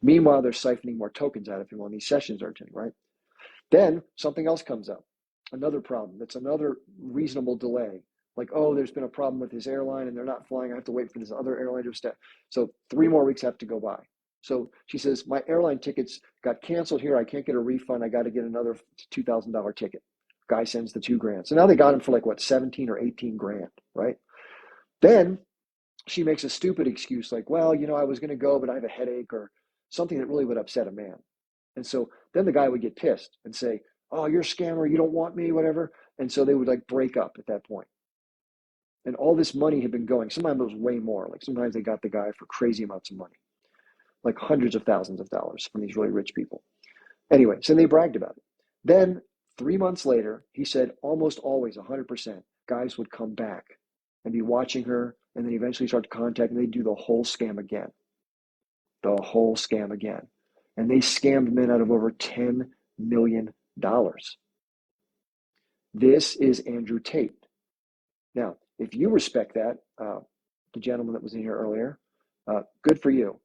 Meanwhile, they're siphoning more tokens out of him on these sessions are attending, right? Then something else comes up, another problem. That's another reasonable delay. Like, oh, there's been a problem with his airline and they're not flying. I have to wait for this other airline to step. So 3 more weeks have to go by. So she says, my airline tickets got canceled here. I can't get a refund. I got to get another $2,000 ticket. Guy sends the 2 grand. So now they got him for like, what, 17 or 18 grand, right? Then she makes a stupid excuse like, well, I was going to go, but I have a headache, or something that really would upset a man. And so then the guy would get pissed and say, oh, you're a scammer, you don't want me, whatever. And so they would like break up at that point. And all this money had been going. Sometimes it was way more. Like sometimes they got the guy for crazy amounts of money, like hundreds of thousands of dollars from these really rich people. Anyway, so they bragged about it. Then 3 months later, he said almost always 100% guys would come back and be watching her and then eventually start to contact, and they do the whole scam again. The whole scam again. And they scammed men out of over $10 million. This is Andrew Tate. Now, if you respect that, the gentleman that was in here earlier, good for you.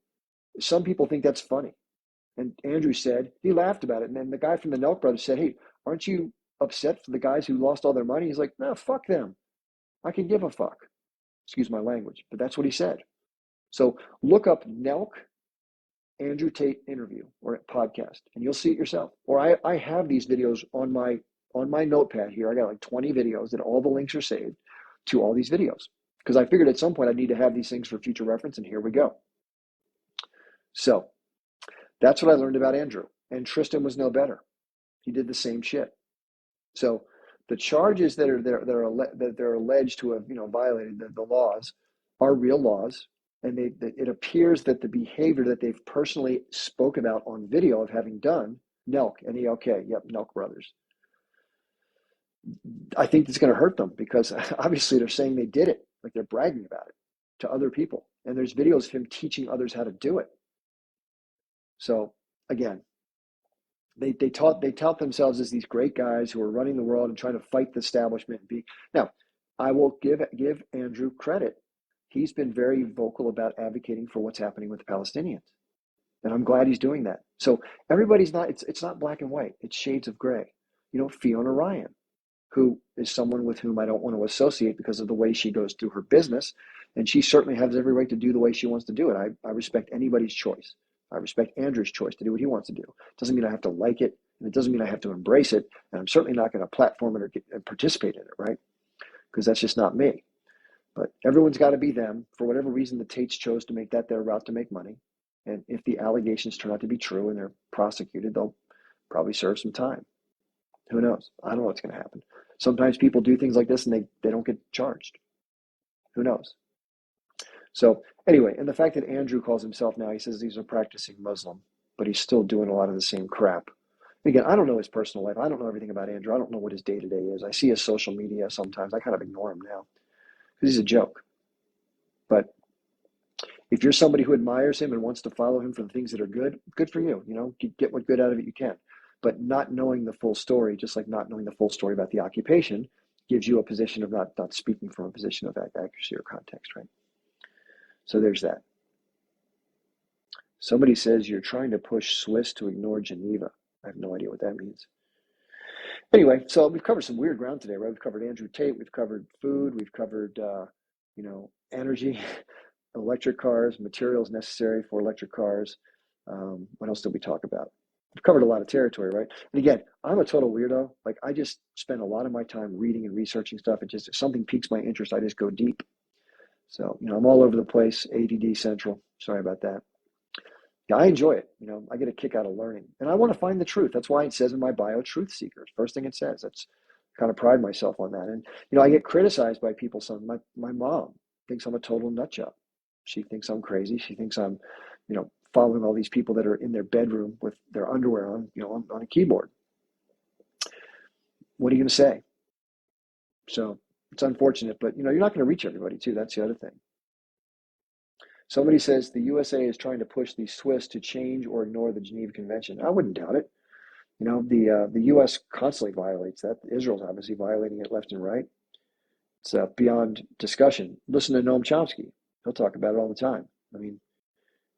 Some people think that's funny. And Andrew said, he laughed about it. And then the guy from the Nelk Brothers said, hey, aren't you upset for the guys who lost all their money? He's like, no, fuck them. I can give a fuck. Excuse my language, but that's what he said. So look up Nelk Andrew Tate interview or podcast, and you'll see it yourself. Or I have these videos on my notepad here. I got like 20 videos that all the links are saved to all these videos because I figured at some point I need to have these things for future reference, and here we go. So that's what I learned about Andrew. And Tristan was no better. He did the same shit. So the charges that are alleged to have violated the laws are real laws, and it appears that the behavior that they've personally spoke about on video of having done Nelk, Nelk Brothers. I think it's going to hurt them because obviously they're saying they did it, like they're bragging about it to other people, and there's videos of him teaching others how to do it. So again, they tout themselves as these great guys who are running the world and trying to fight the establishment. Now, I will give Andrew credit. He's been very vocal about advocating for what's happening with the Palestinians, and I'm glad he's doing that. So everybody's not. It's not black and white. It's shades of gray. Fiona Ryan, who is someone with whom I don't want to associate because of the way she goes through her business, and she certainly has every right to do the way she wants to do it. I respect anybody's choice. I respect Andrew's choice to do what he wants to do. Doesn't mean I have to like it, and it doesn't mean I have to embrace it, and I'm certainly not going to platform it or participate in it, right? Because that's just not me. But everyone's got to be them. For whatever reason, the Tates chose to make that their route to make money. And if the allegations turn out to be true and they're prosecuted, they'll probably serve some time. Who knows? I don't know what's going to happen. Sometimes people do things like this and they don't get charged. Who knows? So anyway, and the fact that Andrew calls himself now, he says he's a practicing Muslim, but he's still doing a lot of the same crap. Again, I don't know his personal life. I don't know everything about Andrew. I don't know what his day-to-day is. I see his social media sometimes. I kind of ignore him now because he's a joke. But if you're somebody who admires him and wants to follow him for the things that are good, good for you. Get what good out of it you can. But not knowing the full story, just like not knowing the full story about the occupation, gives you a position of not speaking from a position of accuracy or context, right? So there's that. Somebody says you're trying to push Swiss to ignore Geneva. I have no idea what that means. Anyway, so we've covered some weird ground today, right? We've covered Andrew Tate, we've covered food, we've covered, energy, electric cars, materials necessary for electric cars. What else did we talk about? We've covered a lot of territory, right? And again, I'm a total weirdo. Like I just spend a lot of my time reading and researching stuff. It just, if something piques my interest, I just go deep. So, I'm all over the place, ADD central. Sorry about that. Yeah, I enjoy it. I get a kick out of learning, and I want to find the truth. That's why it says in my bio, truth seekers. First thing it says. That's kind of pride myself on that. And I get criticized by people. My mom thinks I'm a total nut job. She thinks I'm crazy. She thinks I'm, following all these people that are in their bedroom with their underwear on, on a keyboard. What are you going to say? So it's unfortunate, but you're not going to reach everybody too. That's the other thing. Somebody says the USA is trying to push the Swiss to change or ignore the Geneva Convention. I wouldn't doubt it. The U.S. constantly violates that. Israel's obviously violating it left and right. It's beyond discussion. Listen to Noam Chomsky. He'll talk about it all the time. I mean,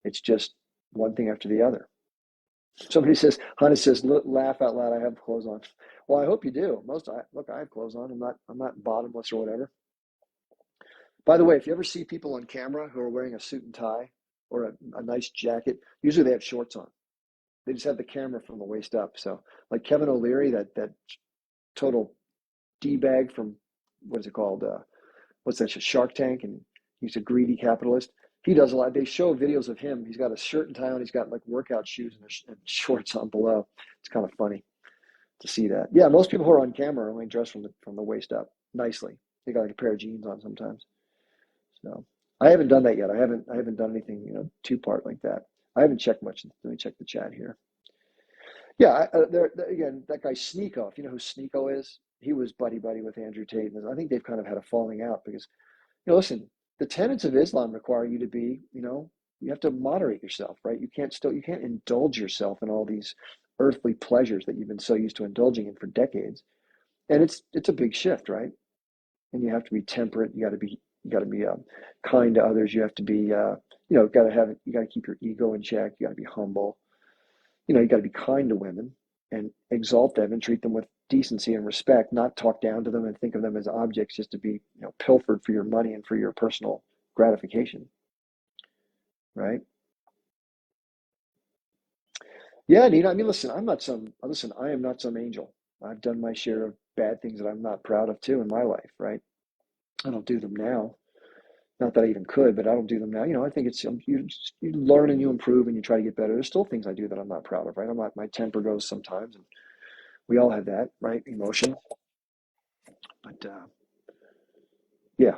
it's just one thing after the other. Somebody says, Hunter says, laugh out loud. I have clothes on. Well, I hope you do. I have clothes on. I'm not bottomless or whatever. By the way, if you ever see people on camera who are wearing a suit and tie or a nice jacket, usually they have shorts on. They just have the camera from the waist up. So like Kevin O'Leary, that total D-bag from, what is it called? What's that? Shark Tank. And he's a greedy capitalist. He does a lot. They show videos of him. He's got a shirt and tie on. He's got like workout shoes and shorts on below. It's kind of funny to see that. Yeah, most people who are on camera are only dressed from the waist up nicely. They got like a pair of jeans on sometimes. So I haven't done that yet. I haven't done anything, two-part like that. I haven't checked much. Let me check the chat here. Yeah, again, that guy Sneeko, if you know who Sneeko is, he was buddy with Andrew Tate. And I think they've kind of had a falling out because, listen, the tenets of Islam require you to be, you have to moderate yourself, right? You can't indulge yourself in all these earthly pleasures that you've been so used to indulging in for decades. And it's a big shift, right? And you have to be temperate. You got to be kind to others. You have to be, you got to keep your ego in check. You got to be humble. You got to be kind to women and exalt them and treat them with decency and respect, not talk down to them and think of them as objects just to be, pilfered for your money and for your personal gratification, right? Yeah, Nina. I mean, listen, I am not some angel. I've done my share of bad things that I'm not proud of too in my life, right? I don't do them now. Not that I even could, but I don't do them now. I think it's you learn and you improve and you try to get better. There's still things I do that I'm not proud of, right? My temper goes sometimes, and we all have that, right? Emotion, but yeah.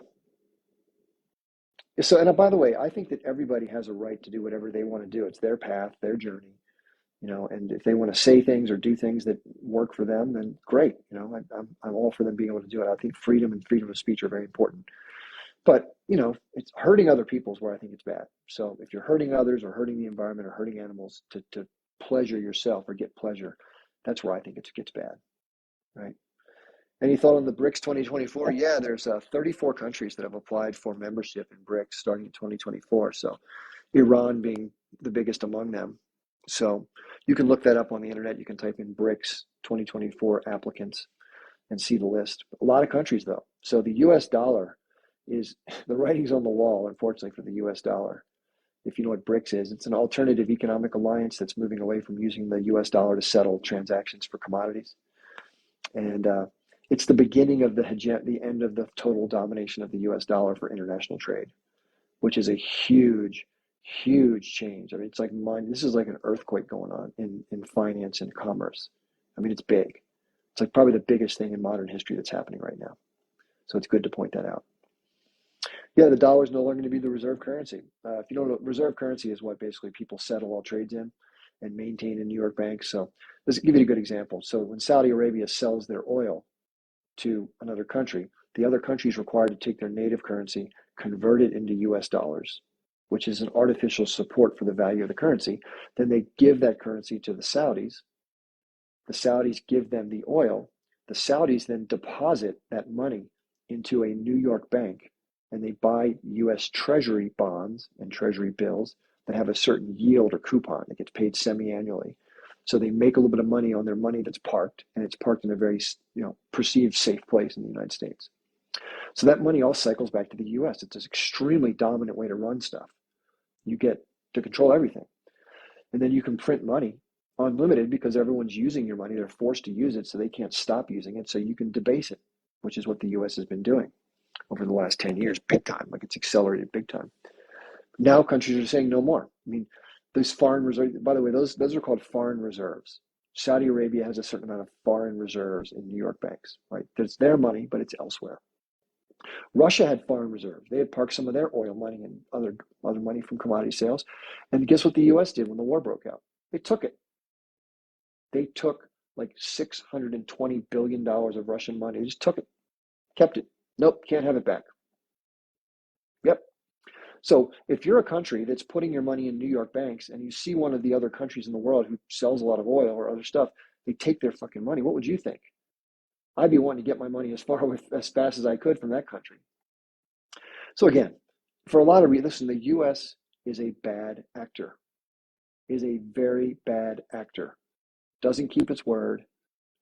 So, and by the way, I think that everybody has a right to do whatever they want to do. It's their path, their journey, and if they want to say things or do things that work for them, then great. I'm all for them being able to do it. I think freedom and freedom of speech are very important. But, it's hurting other people is where I think it's bad. So if you're hurting others or hurting the environment or hurting animals to pleasure yourself or get pleasure, that's where I think it gets bad, right? Any thought on the BRICS 2024? Yeah, there's 34 countries that have applied for membership in BRICS starting in 2024. So Iran being the biggest among them. So you can look that up on the internet. You can type in BRICS 2024 applicants and see the list. A lot of countries, though. So the US dollar is the writing's on the wall, unfortunately, for the US dollar. If you know what BRICS is, it's an alternative economic alliance that's moving away from using the US dollar to settle transactions for commodities. And it's the beginning of the end of the total domination of the US dollar for international trade, which is a huge, huge change. I mean, this is like an earthquake going on in finance and commerce. I mean, it's big. It's like probably the biggest thing in modern history that's happening right now. So it's good to point that out. Yeah, the dollar is no longer going to be the reserve currency. If you don't know, reserve currency is what basically people settle all trades in and maintain in New York banks. So let's give you a good example. So when Saudi Arabia sells their oil to another country, the other country is required to take their native currency, convert it into US dollars, which is an artificial support for the value of the currency. Then they give that currency to the Saudis. The Saudis give them the oil. The Saudis then deposit that money into a New York bank and they buy US Treasury bonds and Treasury bills that have a certain yield or coupon that gets paid semi-annually. So they make a little bit of money on their money that's parked, and it's parked in a very perceived safe place in the United States. So that money all cycles back to the US. It's an extremely dominant way to run stuff. You get to control everything. And then you can print money unlimited because everyone's using your money. They're forced to use it, so they can't stop using it. So you can debase it, which is what the US has been doing over the last 10 years, big time. Like it's accelerated big time. Now countries are saying no more. I mean, those foreign reserves, by the way, those are called foreign reserves. Saudi Arabia has a certain amount of foreign reserves in New York banks, right? It's their money, but it's elsewhere. Russia had foreign reserves. They had parked some of their oil money and other money from commodity sales. And guess what the US did when the war broke out? They took it. They took like $620 billion of Russian money. They just took it, kept it. Nope, can't have it back. Yep. So if you're a country that's putting your money in New York banks and you see one of the other countries in the world who sells a lot of oil or other stuff, they take their fucking money. What would you think? I'd be wanting to get my money as fast as I could from that country. So again, for a lot of reasons, listen, the U.S. is a bad actor, is a very bad actor. Doesn't keep its word,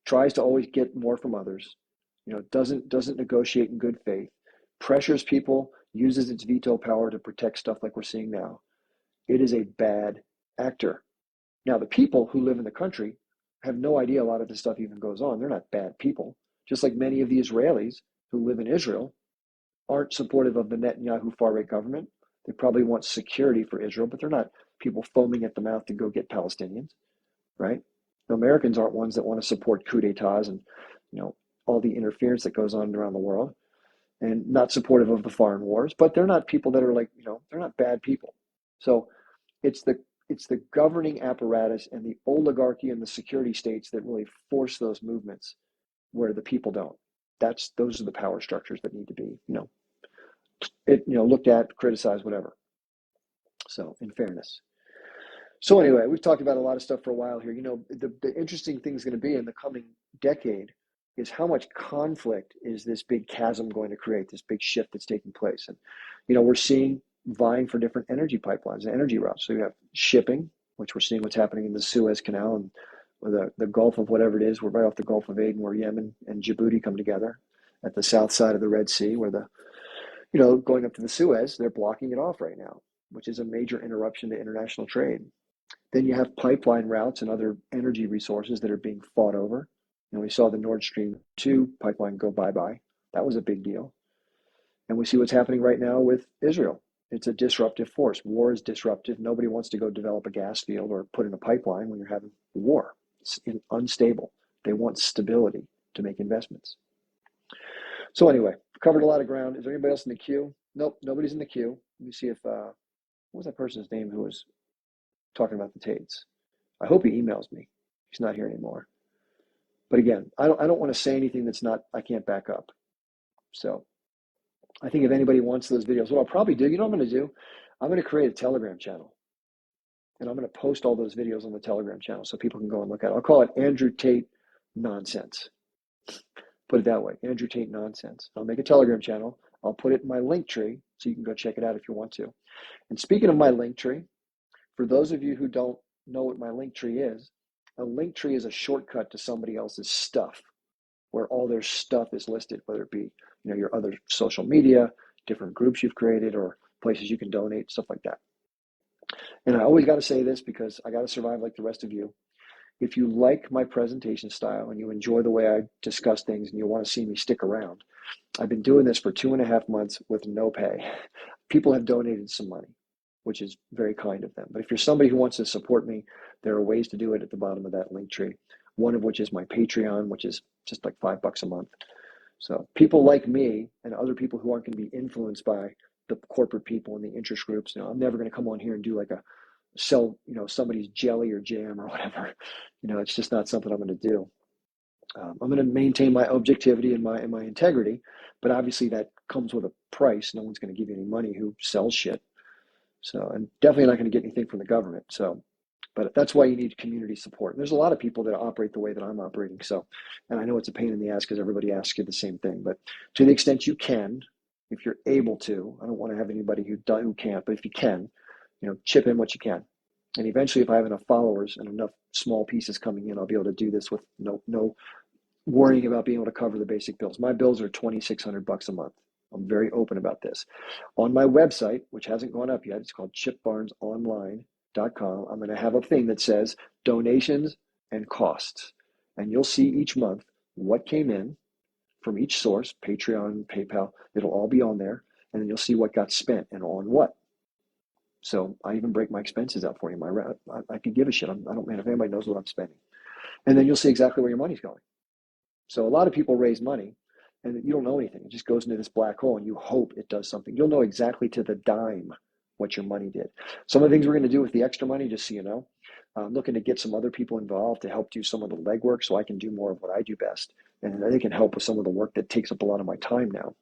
tries to always get more from others, doesn't negotiate in good faith, pressures people, uses its veto power to protect stuff like we're seeing now. It is a bad actor. Now, the people who live in the country have no idea a lot of this stuff even goes on. They're not bad people. Just like many of the Israelis who live in Israel aren't supportive of the Netanyahu far-right government. They probably want security for Israel, but they're not people foaming at the mouth to go get Palestinians, right? The Americans aren't ones that want to support coups d'etats and, all the interference that goes on around the world, and not supportive of the foreign wars, but they're not people that are like, they're not bad people. So it's the governing apparatus and the oligarchy and the security states that really force those movements where the people don't. Those are the power structures that need to be, looked at, criticized, whatever. So in fairness. So anyway, we've talked about a lot of stuff for a while here. The interesting thing is going to be in the coming decade is how much conflict is this big chasm going to create, this big shift that's taking place. And, we're seeing vying for different energy pipelines and energy routes. So you have shipping, which we're seeing what's happening in the Suez Canal and the Gulf of whatever it is. We're right off the Gulf of Aden where Yemen and Djibouti come together at the south side of the Red Sea where going up to the Suez, they're blocking it off right now, which is a major interruption to international trade. Then you have pipeline routes and other energy resources that are being fought over. And we saw the Nord Stream 2 pipeline go bye-bye. That was a big deal. And we see what's happening right now with Israel. It's a disruptive force. War is disruptive. Nobody wants to go develop a gas field or put in a pipeline when you're having war. It's unstable. They want stability to make investments. So anyway, covered a lot of ground. Is there anybody else in the queue? Nope, nobody's in the queue. Let me see if, what was that person's name who was talking about the Tates? I hope he emails me. He's not here anymore. But again, I don't want to say anything that's not, I can't back up. So I think if anybody wants those videos, what I'll probably do, what I'm going to do? I'm going to create a Telegram channel. And I'm going to post all those videos on the Telegram channel so people can go and look at it. I'll call it Andrew Tate Nonsense. Put it that way, Andrew Tate Nonsense. I'll make a Telegram channel. I'll put it in my link tree so you can go check it out if you want to. And speaking of my link tree, for those of you who don't know what my link tree is, a link tree is a shortcut to somebody else's stuff where all their stuff is listed, whether it be your other social media, different groups you've created, or places you can donate, stuff like that. And I always got to say this because I got to survive like the rest of you. If you like my presentation style and you enjoy the way I discuss things and you want to see me stick around, I've been doing this for 2.5 months with no pay. People have donated some money, which is very kind of them. But if you're somebody who wants to support me, there are ways to do it at the bottom of that link tree. One of which is my Patreon, which is just like $5 a month. So people like me and other people who aren't going to be influenced by the corporate people and the interest groups, I'm never going to come on here and do like a sell, somebody's jelly or jam or whatever. It's just not something I'm going to do. I'm going to maintain my objectivity and my integrity, but obviously that comes with a price. No one's going to give you any money who sells shit. So, and definitely not going to get anything from the government. So, but that's why you need community support. And there's a lot of people that operate the way that I'm operating. So, and I know it's a pain in the ass because everybody asks you the same thing, but to the extent you can, if you're able to, I don't want to have anybody who can't, but if you can, chip in what you can. And eventually, if I have enough followers and enough small pieces coming in, I'll be able to do this with no worrying about being able to cover the basic bills. My bills are $2,600 a month. I'm very open about this. On my website, which hasn't gone up yet, it's called chipbarnesonline.com. I'm going to have a thing that says donations and costs. And you'll see each month what came in from each source, Patreon, PayPal. It'll all be on there. And then you'll see what got spent and on what. So I even break my expenses out for you. I could give a shit. I don't mind if anybody knows what I'm spending. And then you'll see exactly where your money's going. So a lot of people raise money and you don't know anything. It just goes into this black hole and you hope it does something. You'll know exactly to the dime what your money did. Some of the things we're going to do with the extra money, just so you know, I'm looking to get some other people involved to help do some of the legwork so I can do more of what I do best. And they can help with some of the work that takes up a lot of my time now.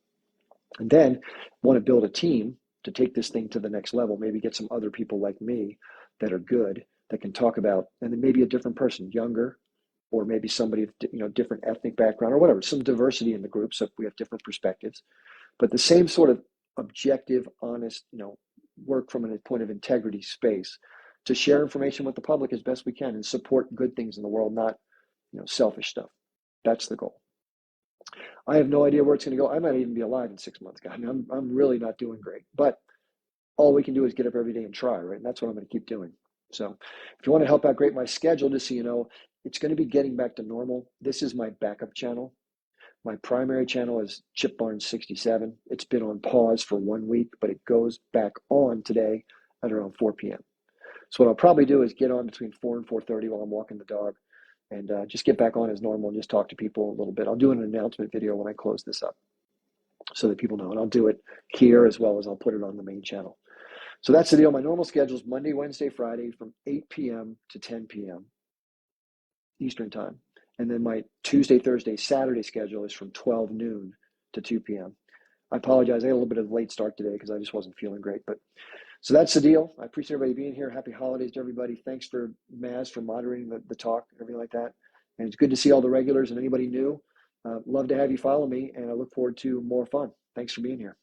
And then want to build a team to take this thing to the next level, maybe get some other people like me that are good, that can talk about, and then maybe a different person, younger, or maybe somebody of different ethnic background or whatever, some diversity in the group so we have different perspectives, but the same sort of objective, honest, work from a point of integrity space to share information with the public as best we can and support good things in the world, not selfish stuff. That's the goal. I have no idea where it's going to go. I might even be alive in 6 months. I mean, I'm really not doing great, but all we can do is get up every day and try, right? And that's what I'm going to keep doing. So if you want to help out great my schedule, just so you know, it's going to be getting back to normal. This is my backup channel. My primary channel is Chip Barnes 67. It's been on pause for 1 week, but it goes back on today at around 4 p.m. So what I'll probably do is get on between 4 and 4:30 while I'm walking the dog and just get back on as normal and just talk to people a little bit. I'll do an announcement video when I close this up so that people know. And I'll do it here as well as I'll put it on the main channel. So that's the deal. My normal schedule is Monday, Wednesday, Friday from 8 p.m. to 10 p.m. Eastern time. And then my Tuesday, Thursday, Saturday schedule is from 12 noon to 2 p.m. I apologize. I had a little bit of a late start today because I just wasn't feeling great. But so that's the deal. I appreciate everybody being here. Happy holidays to everybody. Thanks for Maz for moderating the talk and everything like that. And it's good to see all the regulars and anybody new. Love to have you follow me, and I look forward to more fun. Thanks for being here.